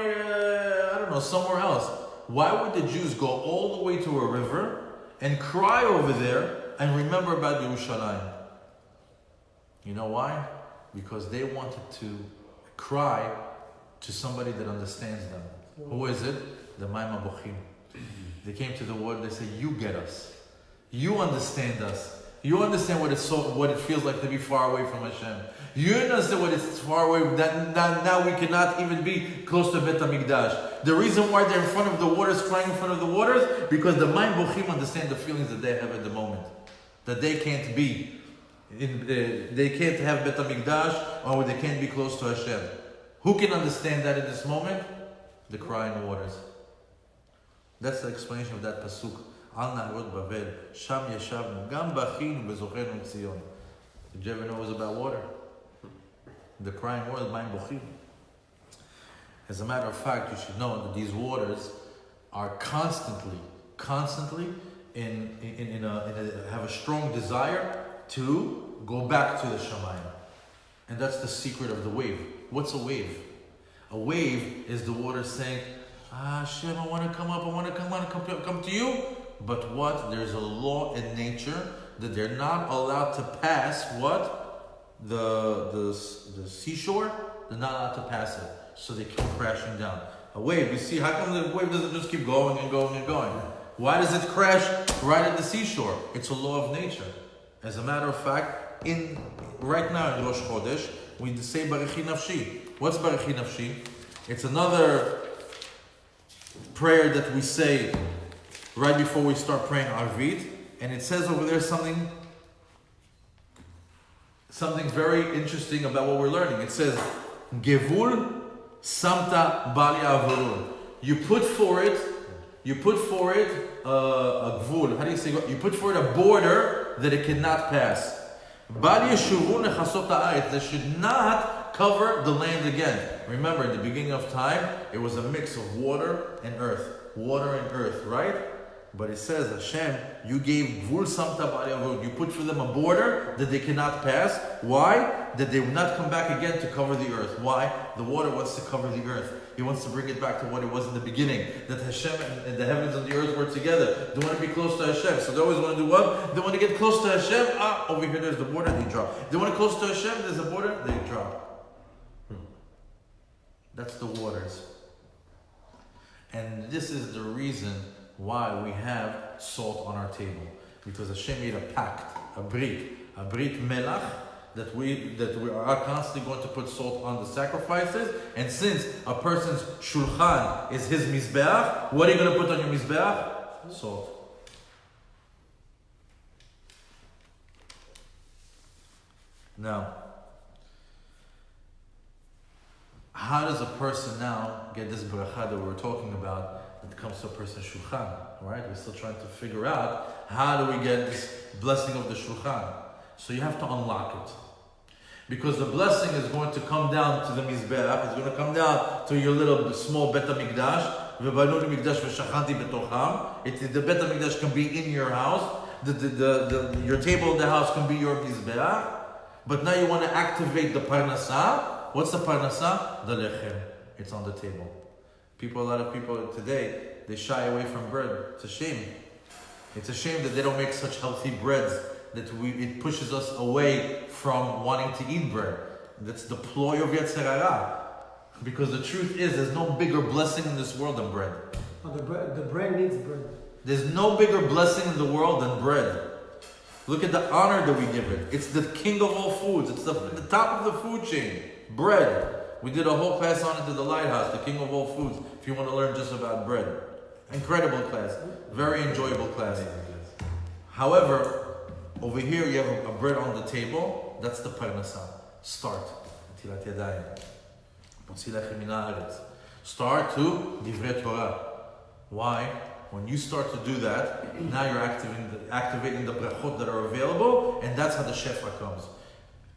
somewhere else. Why would the Jews go all the way to a river and cry over there and remember about Yerushalayim? You know why? Because they wanted to cry to somebody that understands them. Who is it? The Mayim Bochim. They came to the word, they said, you get us. You understand us. You understand what it feels like to be far away from Hashem. You understand what it's far away, that now we cannot even be close to Bet HaMikdash. The reason why they're in front of the waters, crying in front of the waters, because the Mayim Bochim understand the feelings that they have at the moment. That they can't be. They can't have Bet HaMikdash, or they can't be close to Hashem. Who can understand that in this moment? The crying waters. That's the explanation of that pasuk. Al Naharot Bavel, Sham Yashavnu, Gam Bachinu Bezochenu Tzion. Did you ever know it was about water? The crying waters, Mayim Bochim. As a matter of fact, you should know that these waters are constantly have a strong desire to go back to the Shamayim. And that's the secret of the wave. What's a wave? A wave is the water saying, Hashem, I want to come up, I want to come to you. But what? There's a law in nature that they're not allowed to pass what? The seashore, they're not allowed to pass it. So they keep crashing down. A wave, you see, how come the wave doesn't just keep going and going and going? Why does it crash right at the seashore? It's a law of nature. As a matter of fact, right now in Rosh Chodesh, we say Barechi Nafshi. What's Barechi Nafshi? It's another prayer that we say right before we start praying Arvit, and it says over there something very interesting about what we're learning. It says, Gevul Samta Bali Avurun. You put for it a gvul. How do you say? You put for it a border that it cannot pass. Bali Yeshuvun Nechasot Ha'aretz. They should not cover the land again. Remember, in the beginning of time, it was a mix of water and earth, right? But it says, Hashem, you gave Gvul Samta Ba'alei, you put for them a border that they cannot pass. Why? That they will not come back again to cover the earth. Why? The water wants to cover the earth. He wants to bring it back to what it was in the beginning. That Hashem and the heavens and the earth were together. They want to be close to Hashem. So they always want to do what? They want to get close to Hashem. Over here there's the border, they drop. They want to close to Hashem, there's a border, they drop. That's the waters. And this is the reason why we have salt on our table. Because Hashem made a pact, a brit melach, that we are constantly going to put salt on the sacrifices. And since a person's shulchan is his mizbeach, what are you going to put on your mizbeach? Salt. Now, how does a person now get this bracha that we were talking about that comes to a person's shulchan? Right? We're still trying to figure out how do we get this blessing of the shulchan. So you have to unlock it. Because the blessing is going to come down to the mizbeach, it's going to come down to your little small bet HaMikdash. The bet HaMikdash can be in your house. Your table in the house can be your mizbeach. But now you want to activate the parnasah. What's the parnasah? The lechem. It's on the table. A lot of people today, they shy away from bread. It's a shame. It's a shame that they don't make such healthy breads that it pushes us away from wanting to eat bread. That's the ploy of Yetzer Hara. Because the truth is, there's no bigger blessing in this world than bread. The bread needs bread. There's no bigger blessing in the world than bread. Look at the honor that we give it. It's the king of all foods. It's the top of the food chain. Bread. We did a whole class on it at the Lighthouse, the king of all foods, if you want to learn just about bread. Incredible class. Very enjoyable class. However, over here you have a bread on the table. That's the parnasah. Start. Start to divrei Torah. Why? When you start to do that, now you're activating the brachot that are available, and that's how the shefa comes.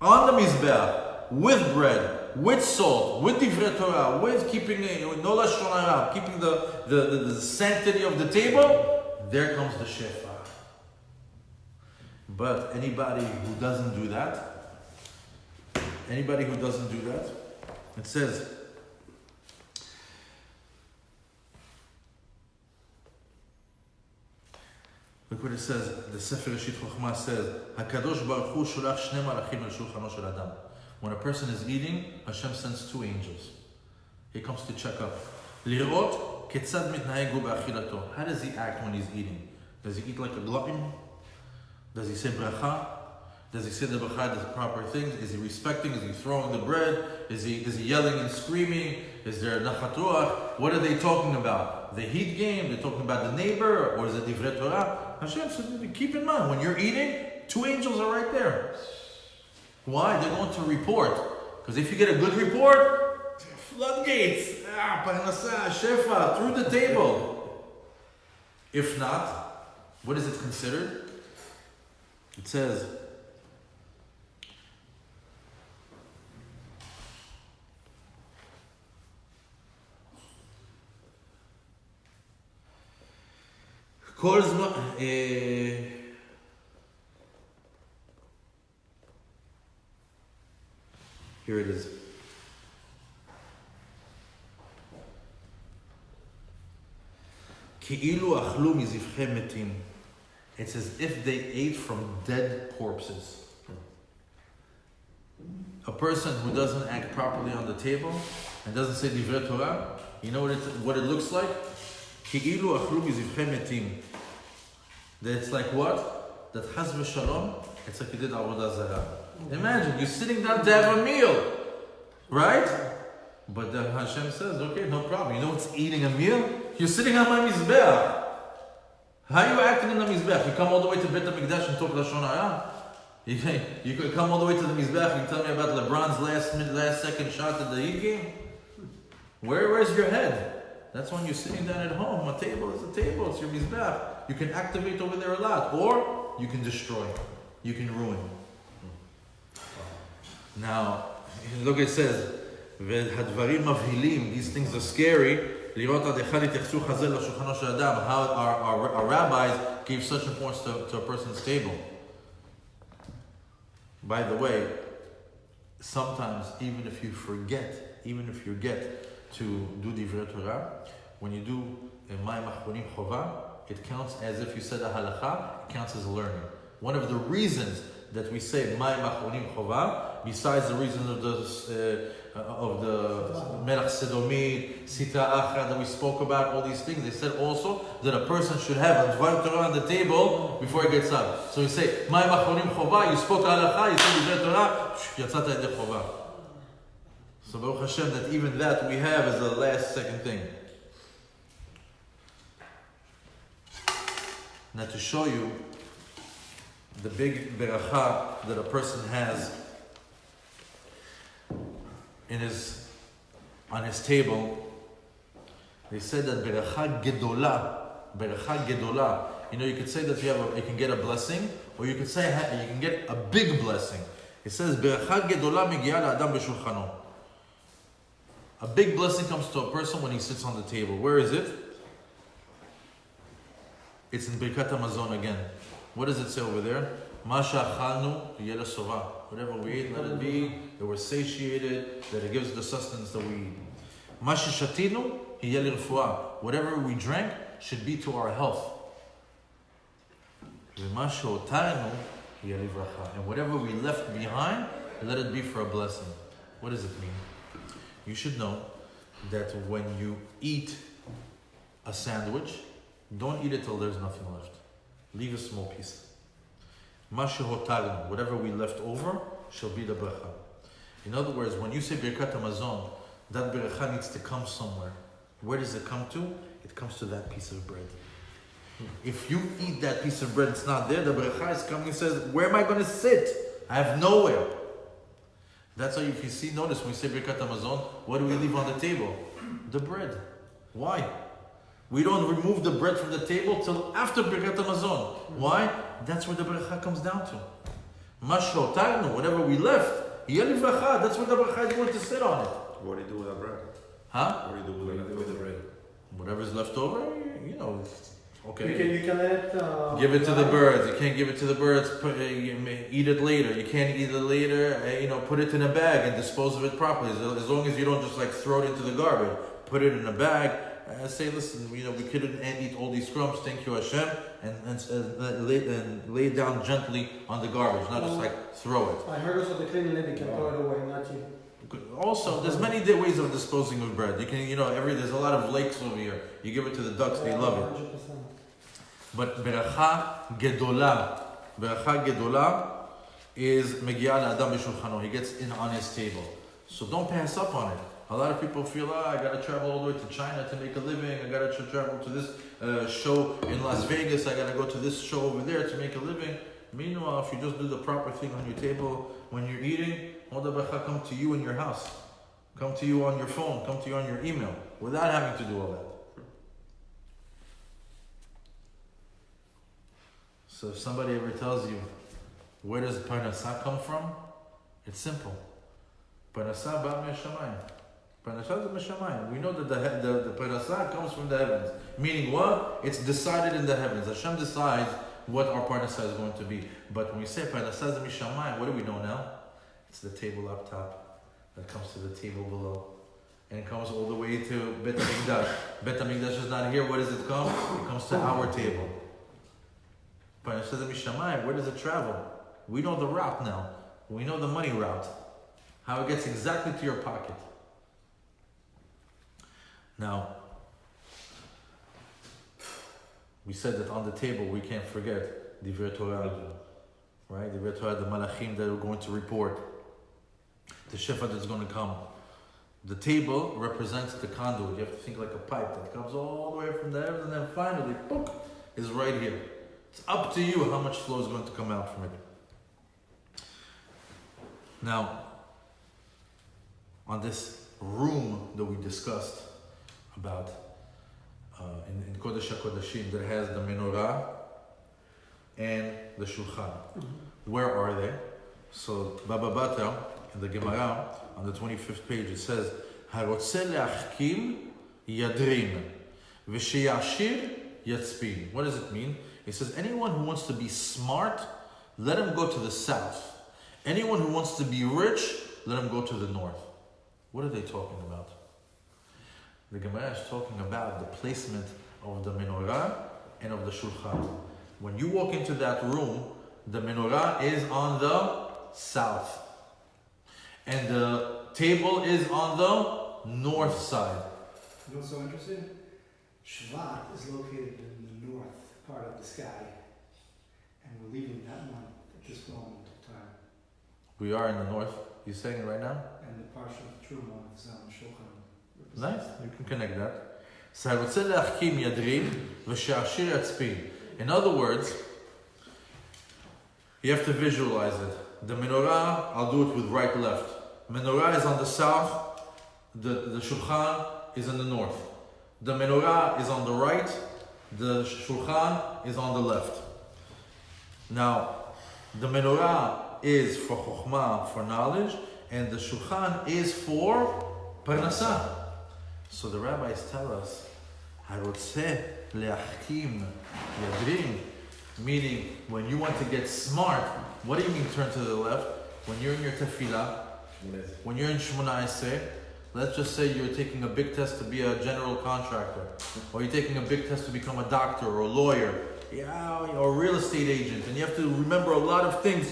On the mizbeach, with bread, with salt, with divrei Torah, with keeping no lashon hara, keeping the sanctity of the table, there comes the shefa. But anybody who doesn't do that, it says, look what it says, the Sefer Reshit Chochmah says, HaKadosh Baruch Hu shulach shnei malachim al shulchano shel adam. When a person is eating, Hashem sends two angels. He comes to check up. Lirot ketzad mitnahegu ba'achilato. How does he act when he's eating? Does he eat like a glutton? Does he say bracha? Does he say the bracha, the proper things? Is he respecting? Is he throwing the bread? Is he yelling and screaming? Is there nachat ruach? What are they talking about? The heat game? They're talking about the neighbor? Or is it divrei Torah? Hashem said, keep in mind, when you're eating, two angels are right there. Why? They're going to report. Because if you get a good report, floodgates, parnasah, shefa, through the table. If not, what is it considered? It says, here it is. כאילו אכלו מזבחי מתים. It's as if they ate from dead corpses. A person who doesn't act properly on the table and doesn't say divrei Torah, you know what it looks like? כאילו אכלו מזבחי מתים. That it's like what? That chas v'shalom, it's like you did avodah zarah. Imagine, you're sitting down to have a meal, right? But then Hashem says, okay, no problem. You know what's eating a meal? You're sitting on my mizbeach. How are you acting in the mizbeach? You come all the way to Bet HaMikdash and talk lashon hara? You could come all the way to the mizbeach and tell me about LeBron's last second shot at the Heat game? Where's your head? That's when you're sitting down at home. A table is a table. It's your mizbeach. You can activate over there a lot, or you can destroy. You can ruin. Now, look, it says, והדברים מבהילים, these things are scary, לראות עד אחד התייחסו חזה לשולחנו של אדם, how our rabbis gave such importance to a person's table. By the way, sometimes even if you forget to do Divrei Torah, when you do Mayim Achronim Chova, it counts as if you said a halacha, it counts as learning. One of the reasons that we say Mayim Achronim Chova, besides the reason of the Melach Sedomit, Sitra Achra that we spoke about, all these things, they said also that a person should have a Dvar Torah on the table before he gets up. So we say Mayim Achronim Chova, you spoke halacha, you said Divrei Torah, Yatzata Yedei Chova. So Baruch Hashem, that even that we have as the last second thing. Now to show you the big beracha that a person has on his table, they said that beracha gedola. You know, you could say that you can get a blessing, or you could say you can get a big blessing. It says beracha gedola megi'a la'adam b'shulchano. A big blessing comes to a person when he sits on the table. Where is it? It's in Birkat HaMazon again. What does it say over there? Ma sha'achalnu yeh lesova. Whatever we eat, let it be that we're satiated, that it gives the sustenance that we eat. Ma sheshatinu yeh lirfuah. Whatever we drank should be to our health. V'ma she'otarnu yeh livracha. And whatever we left behind, let it be for a blessing. What does it mean? You should know that when you eat a sandwich, don't eat it till there's nothing left. Leave a small piece. Ma shehotarnu, whatever we left over, shall be the bracha. In other words, when you say Birkat HaMazon, that bracha needs to come somewhere. Where does it come to? It comes to that piece of bread. If you eat that piece of bread, it's not there, the bracha is coming and says, where am I going to sit? I have nowhere. That's why if you see, notice when we say Birkat HaMazon, what do we leave on the table? The bread. Why? We don't remove the bread from the table till after Birkat HaMazon. Why? That's where the bracha comes down to. Ma shehotarnu, whatever we left, yeh livracha, that's where the bracha is going to sit on it. What do you do with that bread? Huh? What do you do with the bread? Whatever's left over, you know, okay. You can let Give it to the birds. You can't give it to the birds. Eat it later. You can't eat it later. Put it in a bag and dispose of it properly. As long as you don't just throw it into the garbage. Put it in a bag. Say, listen, we couldn't eat all these crumbs. Thank you, Hashem, and lay it down gently on the garbage, not just throw it. I heard also the clean lady can throw it away, not you. Also, there's many ways of disposing of bread. You can, there's a lot of lakes over here. You give it to the ducks, they love it. 100%. But beracha gedola is megi'a la'adam b'shulchano. He gets in on his table. So don't pass up on it. A lot of people feel, I got to travel all the way to China to make a living. I got to travel to this show in Las Vegas. I got to go to this show over there to make a living. Meanwhile, if you just do the proper thing on your table when you're eating, all the bracha come to you in your house, come to you on your phone, come to you on your email, without having to do all that. So if somebody ever tells you, where does parnasah come from? It's simple. Parnasah ba me'shamayim. Parnasah is me'shamayim. We know that the parnasah comes from the heavens. Meaning what? It's decided in the heavens. Hashem decides what our parnasah is going to be. But when we say parnasah is me'shamayim, what do we know now? It's the table up top that comes to the table below. And it comes all the way to Bet HaMikdash. Bet HaMikdash is not here. Where does it come? It comes to our table. Parnasah is me'shamayim. Where does it travel? We know the route now. We know the money route. How it gets exactly to your pocket. Now, we said that on the table we can't forget Divrei Torah, right? Divrei Torah, the malachim that are going to report, the shefa that's going to come. The table represents the conduit. You have to think like a pipe that comes all the way from the heavens, and then finally, book, is right here. It's up to you how much flow is going to come out from it. Now, on this room that we discussed about in Kodesh HaKodashim that has the menorah and the shulchan. Where are they? So Baba Batra in the Gemara, on the 25th page, it says, "Harotze leachkim yadrim, v'sheyashir yatzpin." What does it mean? It says, anyone who wants to be smart, let him go to the south. Anyone who wants to be rich, let him go to the north. What are they talking about? The Gemara is talking about the placement of the menorah and of the shulchan. When you walk into that room, the menorah is on the south. And the table is on the north side. You know what's so interesting? Shvat is located in the north part of the sky. And we're leaving that one at this moment of time. We are in the north. You saying it right now? And the Parsha of TERUMAH is on Shulchan. Nice. You can connect that. So I would say leachkim yadrim v'sheyashir yatzpin. In other words, you have to visualize it. The menorah, I'll do it with right left. Menorah is on the south. The shulchan is in the north. The menorah is on the right. The shulchan is on the left. Now, the menorah is for chokhmah, for knowledge, and the shulchan is for parnasah. So the rabbis tell us, "Harotzeh leachkim yadrim," meaning when you want to get smart. What do you mean turn to the left? When you're in your tefillah, when you're in Shmona Esrei, let's just say you're taking a big test to be a general contractor, or you're taking a big test to become a doctor or a lawyer, or a real estate agent, and you have to remember a lot of things,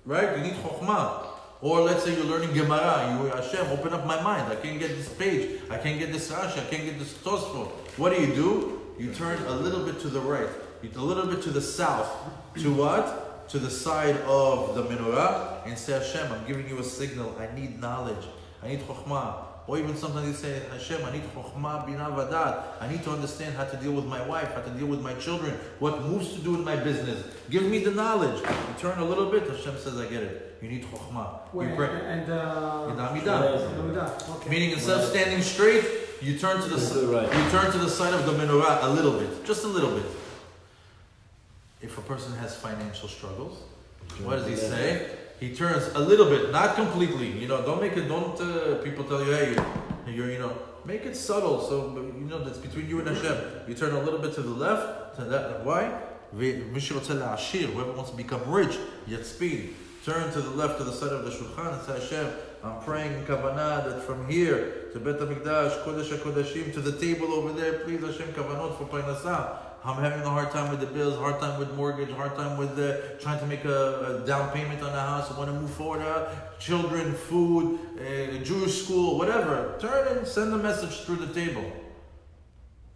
right? You need chokhmah. Or let's say you're learning Gemara, you Hashem, open up my mind. I can't get this page, I can't get this Rashi, I can't get this Tosfot. What do? You turn a little bit to the right, a little bit to the south. To what? To the side of the menorah, and say, Hashem, I'm giving you a signal. I need knowledge. I need chokhmah. Or even sometimes you say, Hashem, I need chokhmah, binah, vadat. I need to understand how to deal with my wife, how to deal with my children, what moves to do in my business. Give me the knowledge. You turn a little bit, Hashem says, I get it. You need chokhmah. You pray. And okay. Meaning instead of standing straight, you turn to the you turn to the side of the menorah a little bit, just a little bit. If a person has financial struggles, what does he say? He turns a little bit, not completely. Don't make it. Don't people tell you, hey, you're make it subtle. So that's between you and Hashem. You turn a little bit to the left. To that. Why? Whoever wants to become rich, yatzpin. Turn to the left to the side of the shulchan and say, Hashem, I'm praying in kavanah that from here to Bet HaMikdash, KODESH KODASHIM, to the table over there, please Hashem, kavanot for parnasah. I'm having a hard time with the bills, hard time with mortgage, hard time with trying to make a down payment on a house. I want to move forward. Children, food, Jewish school, whatever. Turn and send a message through the table.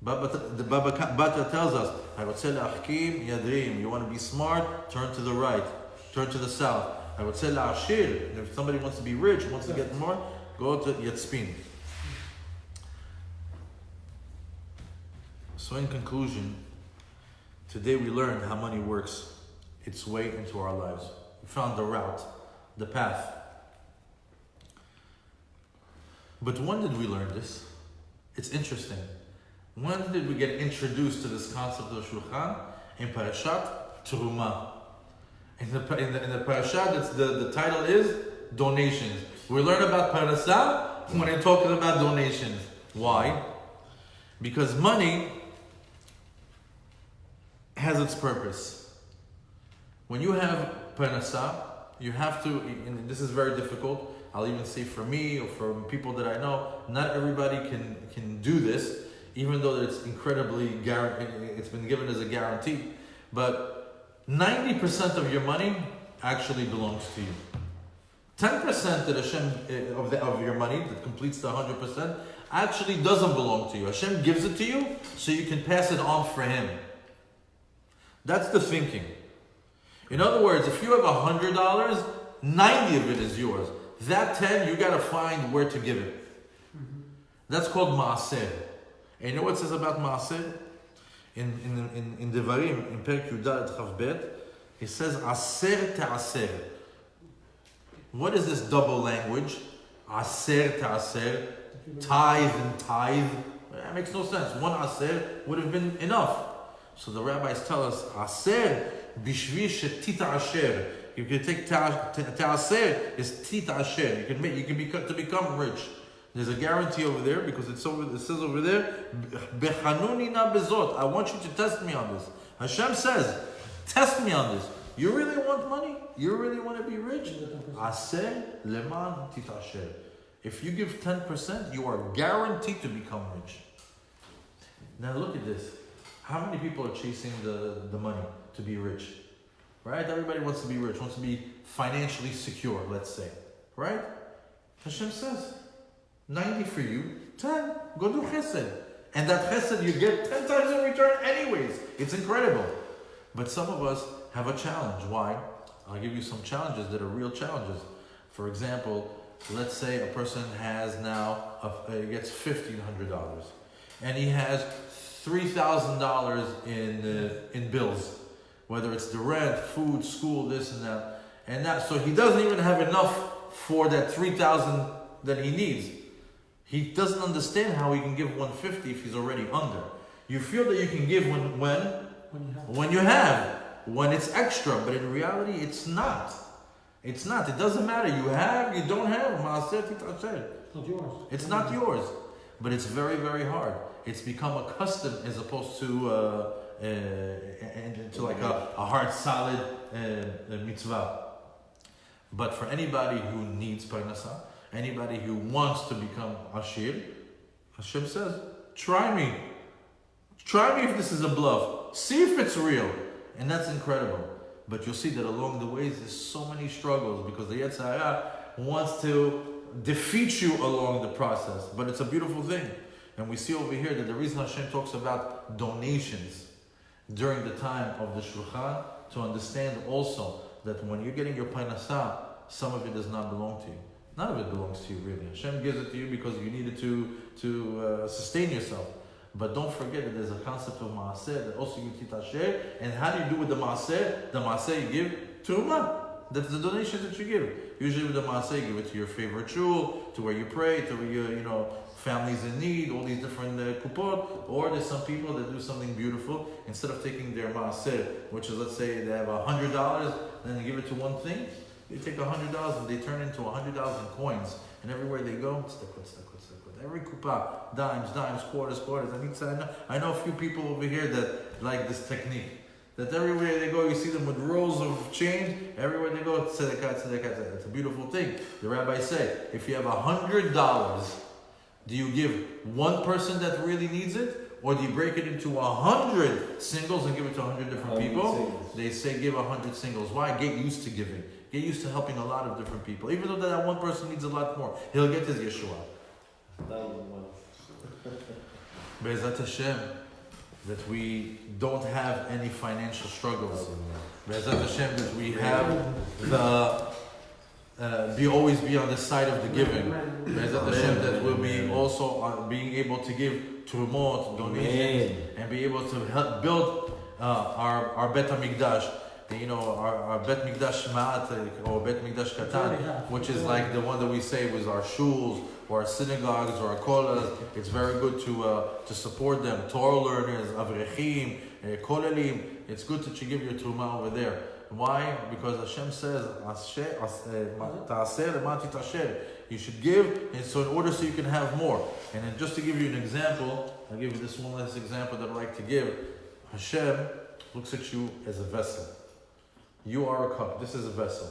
The Baba Batra tells us, you want to be smart, turn to the right, turn to the south. If somebody wants to be rich, wants to get more, go to Yatzpin. So in conclusion, today we learned how money works its way into our lives. We found the route, the path. But when did we learn this? It's interesting. When did we get introduced to this concept of Shulchan? In Parashat Terumah. In the Parashat, the title is donations. We learn about Parashat when we're talking about donations. Why? Because money has its purpose. When you have parnasah, you have to, and this is very difficult, I'll even say for me or for people that I know, not everybody can do this, even though it's incredibly it's been given as a guarantee. But 90% of your money actually belongs to you. 10% that Hashem of your money that completes the 100% actually doesn't belong to you. Hashem gives it to you so you can pass it on for Him. That's the thinking. In other words, if you have $100, 90 of it is yours. That 10, you got to find where to give it. That's called maaser. And you know what it says about maaser? In Devarim, in Perek Yudat Chav Bet, it says aser ta'aser. What is this double language? Aser ta'aser, tithe and tithe. That makes no sense. One aser would have been enough. So the rabbis tell us, aser bishvi shetita asher, You can take ta'aser is titasher. You can become rich. There's a guarantee over there because it says over there, bechanunina bezot. I want you to test me on this. Hashem says, test me on this. You really want money? You really want to be rich? Aseh leman titasher. If you give 10%, you are guaranteed to become rich. Now look at this. How many people are chasing the money to be rich? Right? Everybody wants to be rich, wants to be financially secure, let's say. Right? Hashem says, 90 for you, 10. Go do chesed. And that chesed you get 10 times in return anyways. It's incredible. But some of us have a challenge. Why? I'll give you some challenges that are real challenges. For example, let's say a person has now, gets $1,500. And he has $3,000 in bills. Whether it's the rent, food, school, this and that. So he doesn't even have enough for that $3,000 that he needs. He doesn't understand how he can give $150 if he's already under. You feel that you can give when you have, when it's extra, but in reality it's not. It's not. It doesn't matter. You have, you don't have. It's not yours. It's not yours. But it's very, very hard. It's become a custom as opposed to like a hard, solid mitzvah. But for anybody who needs parnasa, anybody who wants to become ashir, Hashem says, try me. Try me if this is a bluff. See if it's real. And that's incredible. But you'll see that along the way, there's so many struggles because the Yetzer Hara wants to defeat you along the process. But it's a beautiful thing. And we see over here that the reason Hashem talks about donations during the time of the Shulchan, to understand also that when you're getting your parnasa, some of it does not belong to you. None of it belongs to you really. Hashem gives it to you because you need it to sustain yourself. But don't forget that there's a concept of maaseh that also you titasher. And how do you do with the maaseh? The maaseh you give terumah. That's the donations that you give. Usually with the maaseh, you give it to your favorite shul, to where you pray, to where your families in need, all these different kupot. Or there's some people that do something beautiful. Instead of taking their maaseh, which is, let's say they have $100, then they give it to one thing. They take $100 and they turn into 100,000 coins. And everywhere they go, stakot. Every kupa, dimes, quarters. I know a few people over here that like this technique. That everywhere they go, you see them with rolls of change. Everywhere they go, tzedakah. It's a beautiful thing. The rabbis say, if you have $100, do you give one person that really needs it? Or do you break it into 100 singles and give it to 100 different people? Singles. They say give 100 singles. Why? Get used to giving. Get used to helping a lot of different people. Even though that one person needs a lot more, he'll get his Yeshua. Be'ezat Hashem, that we don't have any financial struggles. Be'ezat Hashem, that we have always be on the side of the giving. Be'ezat Hashem, that we'll be also being able to give terumot, donations, and be able to help build our Bet HaMikdash. Our Bet Mikdash Ma'at or Bet Mikdash Katan, which is like the one that we say was our shuls or our synagogues or our kolas. It's very good to support them. Torah learners, avrechim, kolelim. It's good that you give your terumah over there. Why? Because Hashem says, you should give, and so in order so you can have more. And then just to give you an example, I'll give you this one last example that I like to give. Hashem looks at you as a vessel. You are a cup. This is a vessel.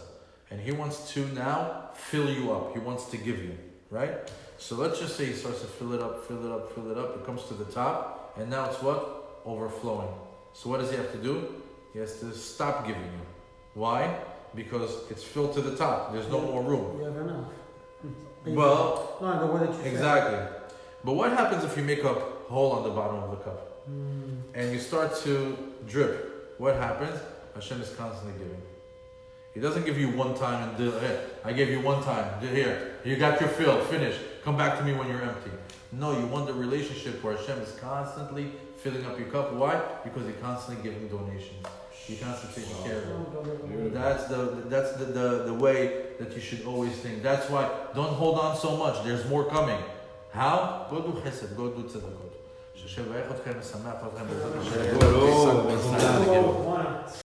And he wants to now fill you up. He wants to give you. Right? So let's just say he starts to fill it up. It comes to the top. And now it's what? Overflowing. So what does he have to do? He has to stop giving you. Why? Because it's filled to the top. There's no more room. You have enough. Well, no, the way that you exactly. But what happens if you make a hole on the bottom of the cup? And you start to drip? What happens? Hashem is constantly giving. He doesn't give you one time and hey, I gave you one time. Here, you got your fill, finish. Come back to me when you're empty. No, you want the relationship where Hashem is constantly filling up your cup. Why? Because He's constantly giving donations. He's constantly taking care of you. That's the way that you should always think. That's why don't hold on so much. There's more coming. How? Go do chesed. Go do tzedakot.